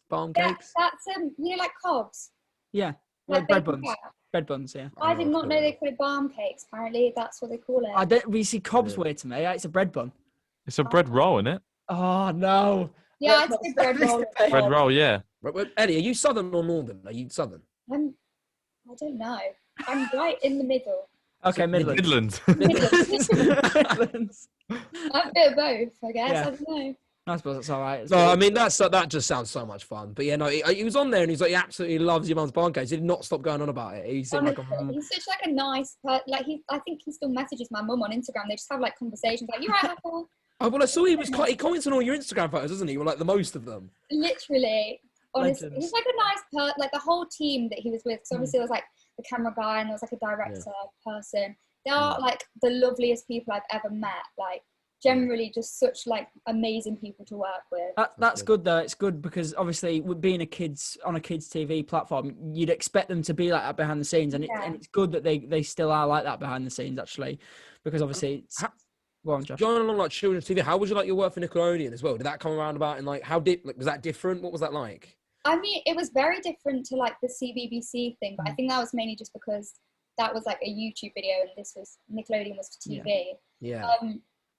Yeah, that's you know, like cobs. Yeah, Like bread baking buns. powder. Bread buns, yeah. I did not know they call it balm cakes. Apparently, that's what they call it. I don't. We see cobs weird to me. It's a bread bun. It's a bread roll, isn't it? Oh no. Yeah, I'd say bread roll. Bread roll, yeah. Right, Ellie, are you Southern or Northern? Are you Southern? I don't know. I'm right in the middle. Okay, Midlands. Midlands. Midlands. I'm a bit of both, I guess. Yeah. I don't know. I suppose that's all right. No, I mean that just sounds so much fun. But yeah, no, he was on there and he's like, he absolutely loves your mum's pancakes. He did not stop going on about it. He seemed like He's such like a nice, like I think he still messages my mum on Instagram. They just have like conversations, like, "You right, Apple?" Oh, well, I saw he comments on all your Instagram photos, doesn't he? Well, like the most of them. Literally, honestly, Legends. he's like a nice like the whole team that he was with. So obviously there was like the camera guy and there was like a director person. They are like the loveliest people I've ever met. Like generally just such like amazing people to work with. That's good though. It's good because obviously with being on a kids TV platform, you'd expect them to be like that behind the scenes, and it's good that they still are like that behind the scenes actually, because obviously it's. Go on, Josh. Going along like children's TV, how was you like your work for Nickelodeon as well? Did that come around about and like was that different? What was that like? I mean, it was very different to like the CBBC thing, but I think that was mainly just because that was like a YouTube video and Nickelodeon was for TV. Yeah.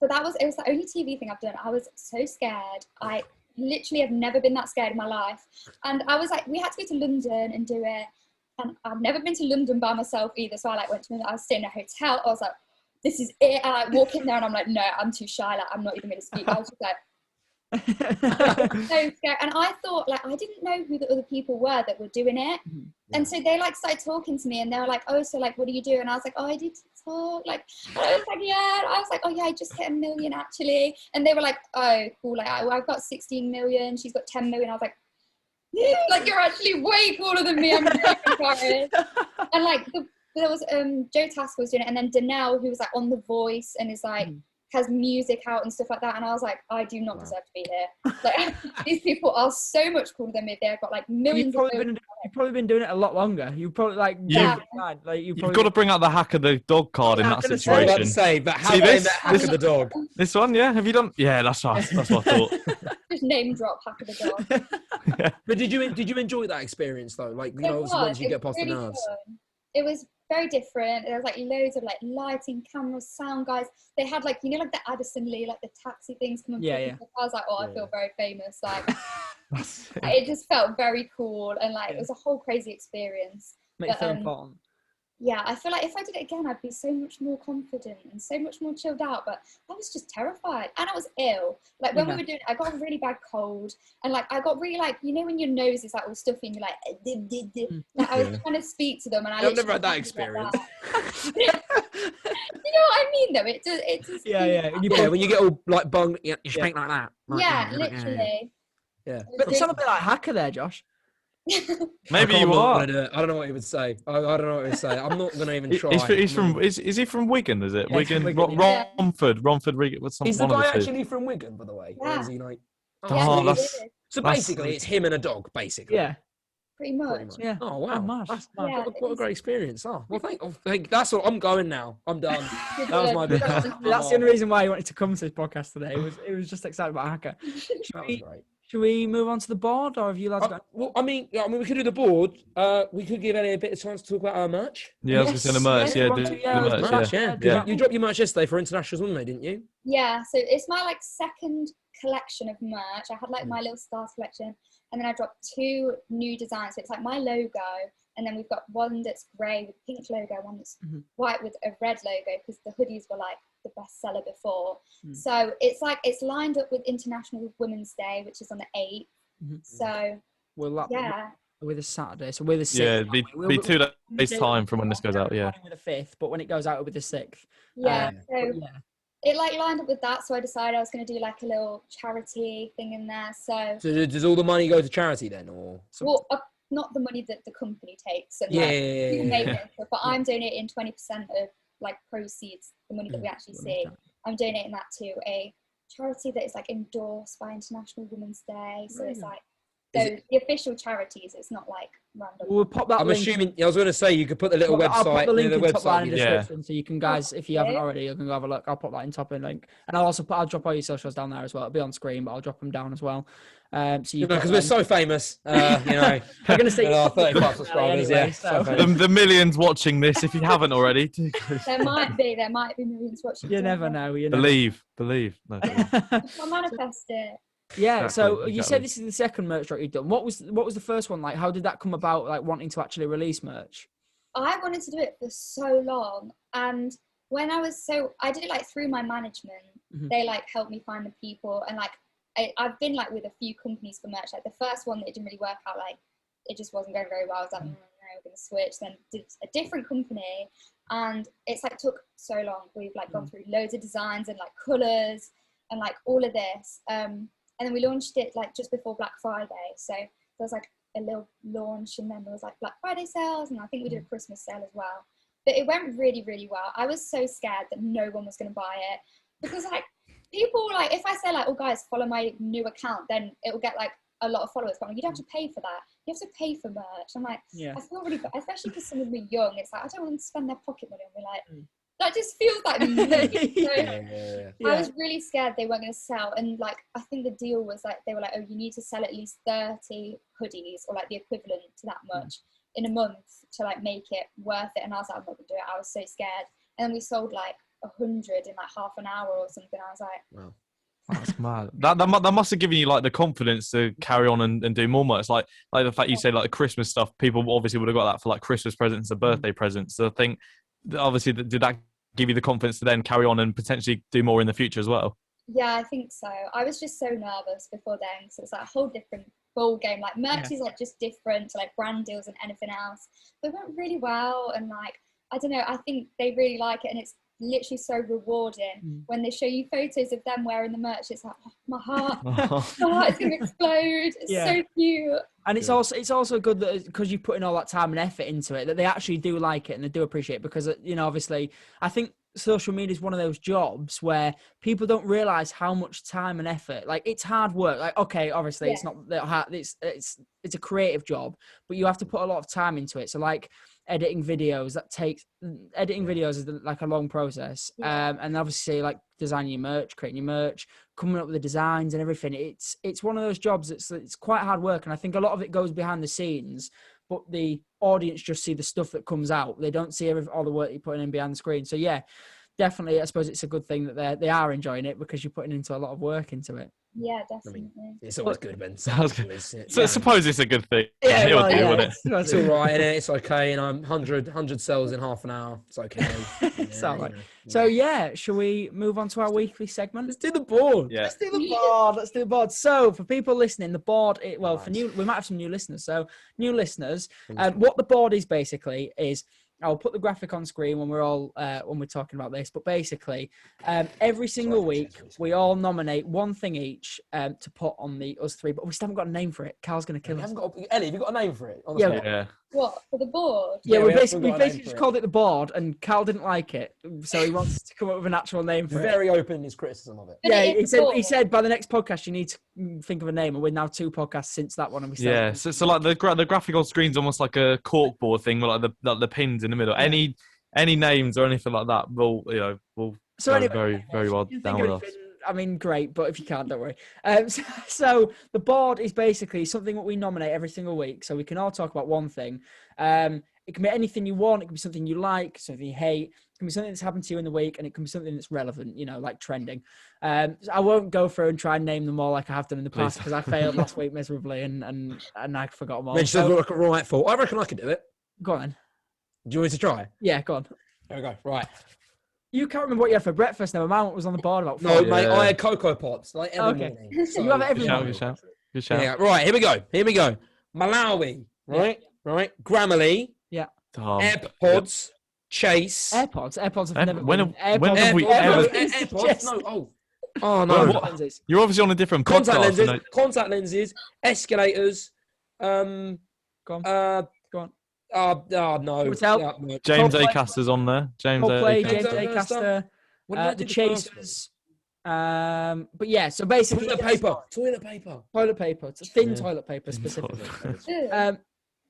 But it was the only TV thing I've done. I was so scared. I literally have never been that scared in my life. And I was like, we had to go to London and do it. And I've never been to London by myself either. So I was staying in a hotel. I was like, this is it. And I walk in there and I'm like, no, I'm too shy. Like, I'm not even going to speak. I was just like, so scared. And I thought, like, I didn't know who the other people were that were doing it. And so they like started talking to me and they were like, oh, so like, what do you do? And I was like, oh, I do TikTok. Like, and I was like, yeah. And I was like, oh yeah, I just hit 1 million actually. And they were like, oh, cool. Like, I've got 16 million. She's got 10 million. I was like, like, you're actually way cooler than me. I'm so excited. And like, there was Joe Tasker was doing it, and then Danelle, who was like on The Voice and is like has music out and stuff like that. And I was like, I do not deserve to be here. Like, these people are so much cooler than me. They've got like millions. You've probably been doing it a lot longer. You probably like you've got to bring out the hack of the dog card in that situation. I was about to say, but how about the hack of the dog? This one, yeah. Have you done? Yeah, that's right. That's what I thought. Just name drop hack of the dog. But did you enjoy that experience though? Like, you know, once you get past the nerves. Fun. It was very different. There was like loads of like lighting, cameras, sound guys. They had like, you know, like the Addison Lee, like the taxi things coming. I was like, oh, I feel very famous. Like, it just felt very cool, and like it was a whole crazy experience. Makes it fun. Yeah, I feel like if I did it again, I'd be so much more confident and so much more chilled out. But I was just terrified, and I was ill. Like when we were doing it, I got a really bad cold, and like I got really like, you know, when your nose is like all stuffy, and you're like, like I was trying to speak to them, and I've never had that experience. Like that. You know what I mean, though? It just when you get all like bung, you speak like that. Like, literally. Yeah, but you sound a bit like Hacker there, Josh. Maybe you are. I don't know what he would say. I don't know what he would say. I'm not going to even try. Is he from Wigan? Is it Wigan? Romford, Wigan. Is the guy actually from Wigan, by the way? Yeah. Or is he like? So basically, it's him and a dog, basically. Yeah. Pretty much. Yeah. Oh wow, that's what a great experience. Oh well, thank. That's all. I'm going now. I'm done. That was my bit. That's the only reason why he wanted to come to this podcast today. It was just excited about Hacker. That was great. Should we move on to the board, or have you lads got? Well, I mean, we could do the board. We could give Ellie a bit of chance to talk about our merch. Yeah, I was going to say the merch. The merch. Yeah. You dropped your merch yesterday for International Women's Day, didn't you? Yeah. So it's my like second collection of merch. I had like my little stars collection, and then I dropped 2 new designs. So it's like my logo, and then we've got one that's grey with pink logo, one that's white with a red logo, because the hoodies were like the bestseller before. So it's lined up with International Women's Day, which is on the 8th. So we're the Saturday, so we're the 6th. Yeah, it'll be 2 days time from when this goes out. Yeah, we're the 5th, but when it goes out, it'll be the 6th. It like lined up with that, so I decided I was going to do like a little charity thing in there. So does all the money go to charity then, or? Well, not the money that the company takes. And, but I'm donating 20% of like proceeds, the money that we actually see. I'm donating that to a charity that is like endorsed by International Women's Day. So it's like the official charities. It's not like random. We'll pop that. I'm assuming. I was going to say you could put the little website. I'll put the link in the top line in the website. description, so you can guys, if you haven't already, you can go have a look. I'll pop that in top in link, and I'll drop all your socials down there as well. It'll be on screen, but I'll drop them down as well. So you because we're so famous, you know. I'm going to say our 35 subscribers. Anyway, yeah, so. The millions watching this, if you haven't already. There might be millions watching. You never know. Believe. No, I'll manifest it. Yeah, exactly, so you said this is the second merch drop you've done. What was the first one like? How did that come about, like wanting to actually release merch? I wanted to do it for so long, and when I did it like through my management. They like helped me find the people, and like I've been like with a few companies for merch. Like the first one that didn't really work out, like it just wasn't going very well. I was like, no, we're going to switch. Then did a different company, and it's like took so long. We've like gone through loads of designs and like colours and like all of this. And then we launched it like just before Black Friday. So there was like a little launch, and then there was like Black Friday sales, and I think we did a Christmas sale as well. But it went really, really well. I was so scared that no one was going to buy it, because like people, like if I say like, oh guys, follow my new account, then it will get like a lot of followers. But you'd have to pay for that. You have to pay for merch. I'm like, I feel really bad, especially because some of them are young. It's like, I don't want them to spend their pocket money on me. Like, that just feels like me. So I was really scared they weren't going to sell. And like, I think the deal was like, they were like, oh, you need to sell at least 30 hoodies or like the equivalent to that much in a month to like make it worth it. And I was like, I'm not going to do it. I was so scared. And then we sold like 100 in like half an hour or something. I was like, wow. That's mad. That must have given you like the confidence to carry on and do more merch. Like the fact you say like the Christmas stuff, people obviously would have got that for like Christmas presents and birthday presents. So I think obviously did that give you the confidence to then carry on and potentially do more in the future as well? Yeah, I think so. I was just so nervous before then, so it's like a whole different ball game. Like merch is like just different to like brand deals and anything else. But it went really well, and like I don't know, I think they really like it, and it's literally so rewarding when they show you photos of them wearing the merch. It's like, oh, my heart is gonna explode. It's so cute. And it's also good that because you put in all that time and effort into it, that they actually do like it and they do appreciate it, because obviously I think social media is one of those jobs where people don't realize how much time and effort, like it's hard work. Like, okay, obviously it's not that hard, it's a creative job, but you have to put a lot of time into it. So like editing videos is like a long process. And obviously like designing your merch, creating your merch, coming up with the designs and everything. It's one of those jobs it's quite hard work, and I think a lot of it goes behind the scenes, but the audience just see the stuff that comes out. They don't see all the work you're putting in behind the screen. So yeah, definitely I suppose it's a good thing that they are enjoying it, because you're putting into a lot of work into it. Yeah, definitely. I mean, it's always good when So I suppose it's a good thing. Yeah, It'll do, wouldn't it? It's all right, and it's okay. And I'm 100 cells in half an hour. It's okay. So yeah, shall we move on to our weekly segment? Let's do the board. Yeah. Let's do the board. So for people listening, the board, we might have some new listeners. So new listeners, what the board is basically is, I'll put the graphic on screen when we're talking about this. But basically, every single week we all nominate one thing each to put on us three. But we still haven't got a name for it. Carl's going to kill us. Ellie, have you got a name for it? Yeah. What, for the board? Yeah, we haven't got a basically name just for it. called it the board, and Carl didn't like it, so he wants to come up with an actual name for it. Very open in his criticism of it. But Yeah, it he is the said board. by the next podcast you need to think of a name, and we're now 2 podcasts since that one, and we still Yeah, so like the graphic on screen's almost like a cork board thing with like the pins in the middle. Yeah. Any names or anything like that will So go anyway, very, very well if you down think with of us. anything, I mean, great, but if you can't, don't worry. So the board is basically something that we nominate every single week, so we can all talk about one thing. It can be anything you want. It can be something you like, something you hate. It can be something that's happened to you in the week, and it can be something that's relevant, like trending. I won't go through and try and name them all like I have done in the past, because I failed last week miserably, and I forgot them all. Mention doesn't look right for. I reckon I could do it. Go on. Do you want me to try? Yeah, go on. There we go. Right. You can't remember what you had for breakfast now. Mine was on the board about 4. No, mate, I had Cocoa Pops like every morning. So You have it every Good shout, morning. good shout. Yeah, right, here we go. Malawi, right? Grammarly, AirPods, Chase. AirPods have never When been. have we AirPods- ever- AirPods, no. Oh, no. Well, lenses. You're obviously on a different Contact podcast. contact lenses, escalators, Go on. no. Hotel. No. James Coldplay. Acaster's on there. Coldplay, Acaster. James Acaster. Acaster, What did I the do the first Chasers. But yeah, so basically, Toilet paper. Toilet paper. toilet paper, it's thin Yeah. toilet paper specifically. Ugh.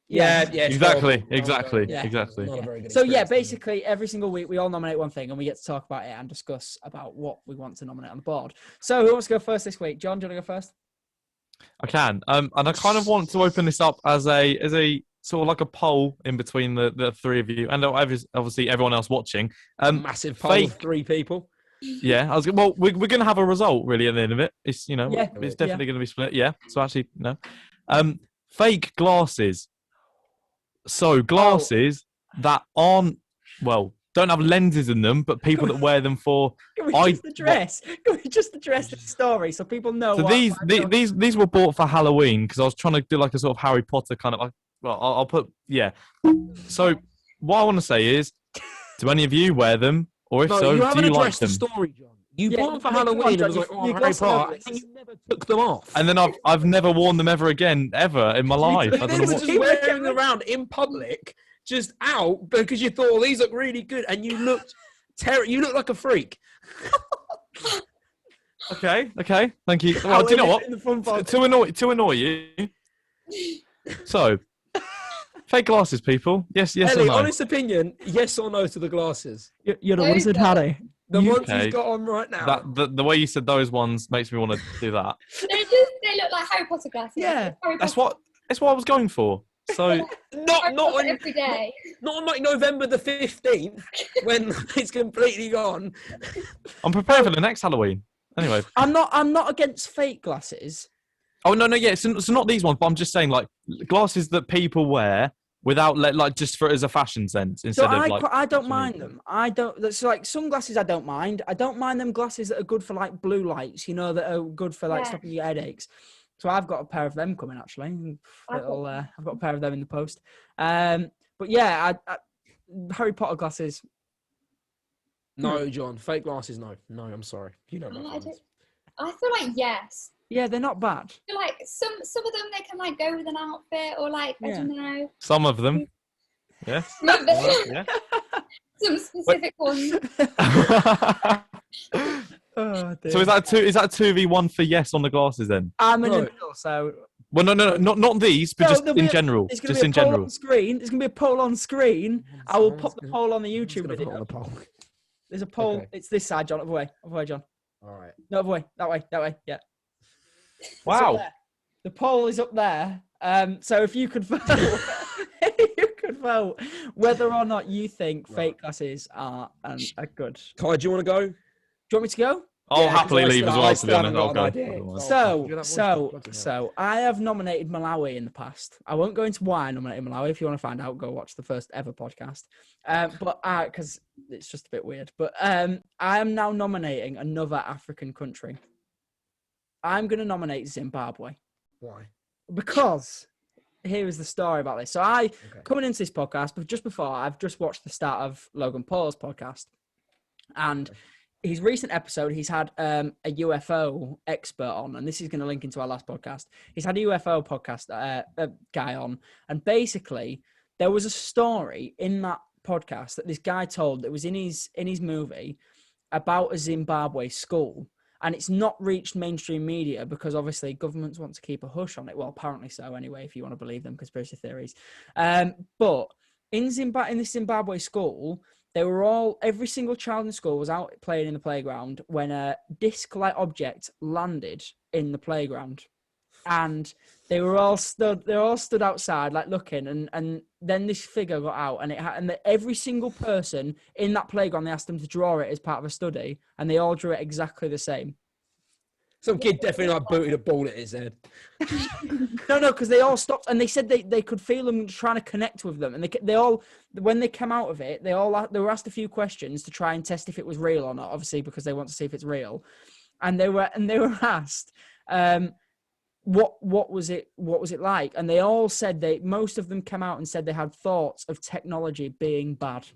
Yeah. Exactly. Yeah. Exactly. Not a very good So yeah, experience. basically every single week we all nominate one thing, and we get to talk about it and discuss about what we want to nominate on the board. So who wants to go first this week? John, do you want to go first? I can. And I kind of want to open this up as a sort of like a poll in between the three of you and obviously everyone else watching. Massive poll of 3 people. Yeah, we're going to have a result really at the end of it. It's Yeah. it's definitely going to be split. Yeah. So actually no. Fake glasses. So glasses that aren't don't have lenses in them, but people that wear them for. Can we just address? Can we just address the story so people know? So these were bought for Halloween because I was trying to do like a sort of Harry Potter kind of like. Well, I'll put So what I want to say is, do any of you wear them, or if so, you haven't do you like addressed the them? story, John. You bought them for Halloween and was like, oh, Harry Potter, and then you never took them off. And then I've never worn them ever again, ever in my life. I And don't then know you were what. just wearing them around in public, just out because you thought, oh, these look really good, and you looked you looked like a freak. Okay, thank you. Well, do you know what? To annoy you. So, fake glasses, people. Yes Ellie, or no? honest opinion, yes or no to the glasses? You're the wizard, Harry. The ones Okay. he's got on right now. The way you said those ones makes me want to do that. They look like Harry Potter glasses. Yeah. That's what I was going for. So not on every day. Not on like November the 15th when it's completely gone. I'm prepared for the next Halloween. Anyway, I'm not against fake glasses. oh no, yeah. So not these ones, but I'm just saying like glasses that people wear without like just for as a fashion sense instead of like. I don't mind them. I don't. That's like sunglasses. I don't mind. I don't mind them glasses that are good for like blue lights. You know, that are good for like stopping your headaches. So I've got a pair of them coming actually. I've got a pair of them in the post. But yeah, I Harry Potter glasses. No, John. Fake glasses. No, I'm sorry. You don't know. I feel like yes. Yeah, they're not bad. I feel like some of them they can like go with an outfit or like I don't know. Some of them. Yes. Yeah. Some specific ones. Oh, dear. So is that 2v1 for yes on the glasses then? I'm in the middle, so. Well, no, not these, but just in general. There's Just in poll general. on screen. There's gonna be a poll on screen. I will pop the poll on the YouTube video. There's a poll. Okay. It's this side, John. Other way, John. All right. No, other way. That way. Yeah. Wow. The poll is up there. So if you could vote, whether or not you think fake glasses are good. Kai, do you want to go? Do you want me to go? I'll happily leave as well, to be honest. I'll go. So I have nominated Malawi in the past. I won't go into why I nominated Malawi. If you want to find out, go watch the first ever podcast. But because it's just a bit weird. But I am now nominating another African country. I'm going to nominate Zimbabwe. Why? Because here is the story about this. So coming into this podcast, but just before, I've just watched the start of Logan Paul's podcast. And his recent episode, he's had a UFO expert on, and this is going to link into our last podcast. He's had a UFO podcast guy on, and basically there was a story in that podcast that this guy told that was in his movie about a Zimbabwe school, and it's not reached mainstream media because obviously governments want to keep a hush on it. Well, apparently so anyway, if you want to believe them conspiracy theories. But in this Zimbabwe school, every single child in the school was out playing in the playground when a disc-like object landed in the playground. And they were all stood outside, like looking, and then this figure got out, and every single person in that playground, they asked them to draw it as part of a study, and they all drew it exactly the same. Some kid definitely like booted a ball at his head. No, because they all stopped, and they said they could feel them trying to connect with them, and they all, when they came out of it, they were asked a few questions to try and test if it was real or not, obviously because they want to see if it's real, and they were asked, what was it like, and they all said most of them came out and said they had thoughts of technology being bad.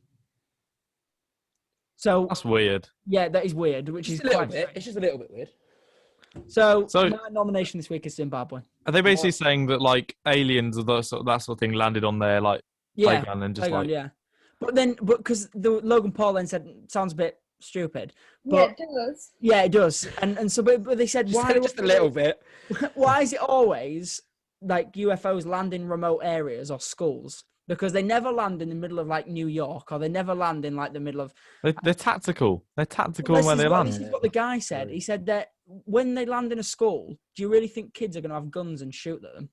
So that's weird. Yeah, that is weird. Which is it's just a little bit weird. So my nomination this week is Zimbabwe. Are they basically saying that like aliens or that sort of thing landed on their like playground and just but because Logan Paul then said sounds a bit stupid. But, yeah, it does. Yeah, it does. And so but they said why just a little bit. Why is it always like UFOs land in remote areas or schools? Because they never land in the middle of like New York, or they never land in like the middle of. They're tactical. They're tactical where they land. This is what the guy said. He said that when they land in a school, do you really think kids are going to have guns and shoot at them?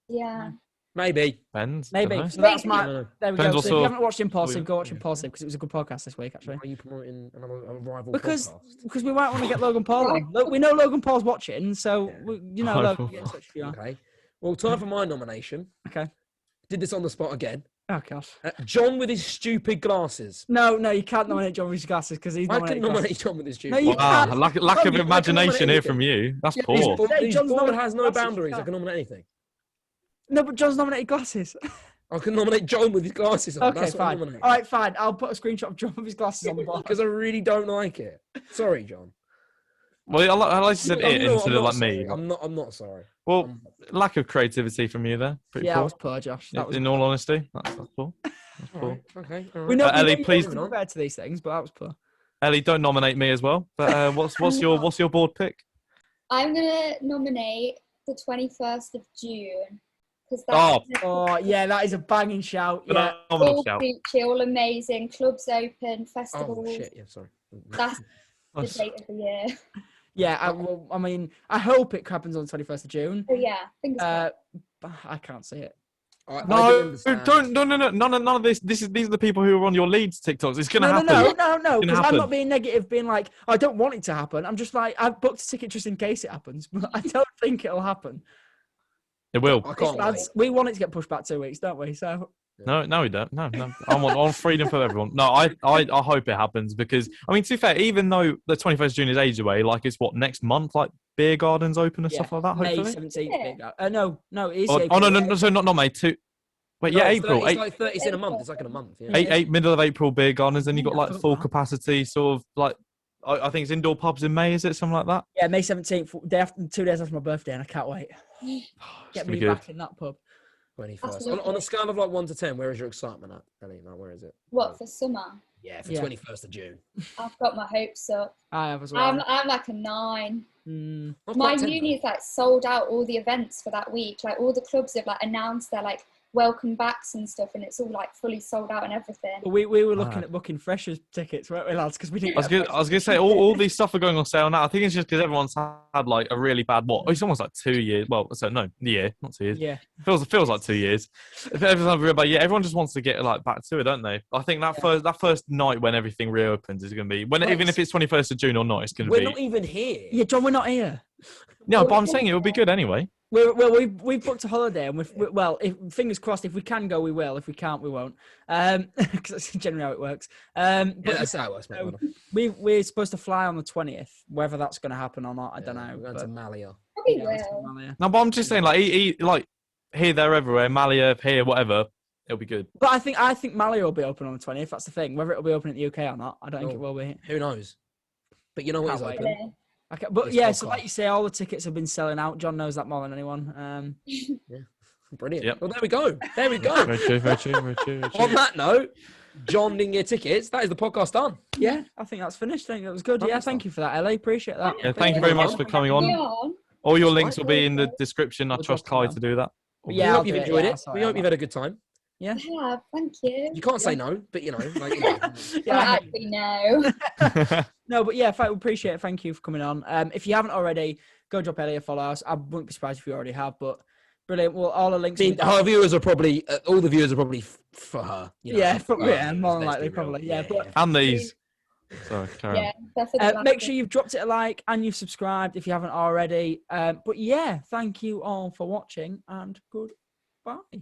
Yeah. Maybe. Depends. Maybe. So that's my. There we go. So if you haven't watched Impulsive, go watch Impulsive because it was a good podcast this week, actually. Why are you promoting a rival because podcast? we might want to get Logan Paul on. Look, we know Logan Paul's watching, so Logan, get in touch if you are. Okay. Well, time for my nomination. Okay. Did this on the spot again. Oh gosh. John with his stupid glasses. No, you can't nominate John with his glasses because he's I nominated. can nominate glasses. John with his stupid No, you glasses. Wow, can't. lack of John, imagination here anything. from you. That's Yeah, His poor. board, Hey, his John's board nominated has no glasses, boundaries. I can't. can nominate anything. No, but John's nominated glasses. I can nominate John with his glasses on. Okay, That's what I'm fine. nominating. All right, fine. I'll put a screenshot of John with his glasses on the board. Because I really don't like it. Sorry, John. Well, I like you said it I'm instead of not like sorry. me. I'm not sorry. Well, lack of creativity from you there. Pretty Yeah, that poor. was poor, Josh. That was In all honesty, that's poor. That's All poor. right, okay. All We right. know Ellie, we please- wasn't prepared to these things, but that was poor. Ellie, don't nominate me as well. But what's your board pick? I'm gonna nominate the 21st of June because Oh. that's Oh yeah, that is a banging shout. Yeah. Phenomenal all shout. beachy, all amazing, clubs open, Oh festivals. shit! Yeah, sorry. That's the date of the year. Yeah, I mean, I hope it happens on the 21st of June. Oh yeah, fingers crossed. But I can't see it. I do No, understand. don't, no, none of this. These are the people who are on your leads TikToks. It's gonna happen. No, gonna because I'm happen. not being negative, being like, I don't want it to happen. I'm just like, I've booked a ticket just in case it happens, but I don't think it'll happen. It will. I can't wait. Lads, we want it to get pushed back 2 weeks, don't we? So No, we don't. No. I want freedom for everyone. No, I hope it happens because I mean, to be fair, even though the 21st of June is age away, like it's what next month, like beer gardens open and stuff like that. May Hopefully. 17th. No, it is. Oh, April. no. So not May. Wait, No, yeah, it's April. 30, it's like 30 in a month. It's like in a month. Yeah. Middle of April beer gardens. Then you got Yeah, I like forgot full that. capacity, sort of like I think it's indoor pubs in May. Is it something like that? Yeah, May 17th, 2 days after my birthday, and I can't wait. It's Get gonna me be good. back in that pub. 21st. Absolutely. On a scale of like 1 to 10, where is your excitement at, Ellie? Like, where is it? What for summer? Yeah, for Yeah. 21st of June. I've got my hopes up. I have as well. I'm like a 9. I've My got 10 uni is like sold out all the events for that week. Like all the clubs have like announced their like welcome backs and stuff, and it's all like fully sold out and everything. We were looking Mad. at booking freshers tickets, weren't we, lads? Because we didn't. I was gonna say all these stuff are going on sale now. I think it's just because everyone's had like a really bad it's almost like 2 years. Well, so no, year, not 2 years. Yeah. Feels like 2 years. Everyone just wants to get like back to it, don't they? I think that first night when everything reopens is gonna be even if it's 21st of June or not, it's gonna We're be. not even here. Yeah, John, we're not here. No, but I'm saying it would be good anyway. We've booked a holiday, and fingers crossed. If we can go, we will. If we can't, we won't. Because that's generally how it works. Yeah, But that's how it works, mate. we're supposed to fly on the 20th. Whether that's going to happen or not, I don't know. We're going to Malia. Probably Yeah, will. No, but I'm just saying like here, there, everywhere, Malia, here, whatever. It'll be good. But I think Malia will be open on the 20th. That's the thing. Whether it'll be open in the UK or not, I don't think it will be. Who knows? But you know what is Can't wait. open? Really. Okay, but This yeah, so podcast. like you say, all the tickets have been selling out. John knows that more than anyone. Brilliant. Yep. Well, there we go. There we go. Very true, very true, very true. Very true. On that note, John didn't get tickets. That is the podcast done. Yeah, I think that's finished. I think that was good. Yeah, thank you for that, Ellie. Appreciate that. Yeah, thank you very much for coming on. All your links will be in the description. I We'll trust drop them Kai to do that. But We yeah, I'll hope you've do it, enjoyed yeah, it. sorry, We hope I'm you've had a good time. Yeah, thank you. You can't say no, but you know. Like, you know. Yeah, I- Actually, no. No, but yeah, I appreciate it. Thank you for coming on. If you haven't already, go drop Ellie a follow us. I wouldn't be surprised if you already have, but brilliant. Well, all the links. I mean, our viewers are probably, all the viewers are probably for her. You know, Yeah, for probably, her, yeah, let's more than be likely, real. probably, yeah, but- And these. Sorry, carry on. Yeah, definitely. Make sure you've dropped it a like and you've subscribed if you haven't already. But yeah, thank you all for watching and goodbye.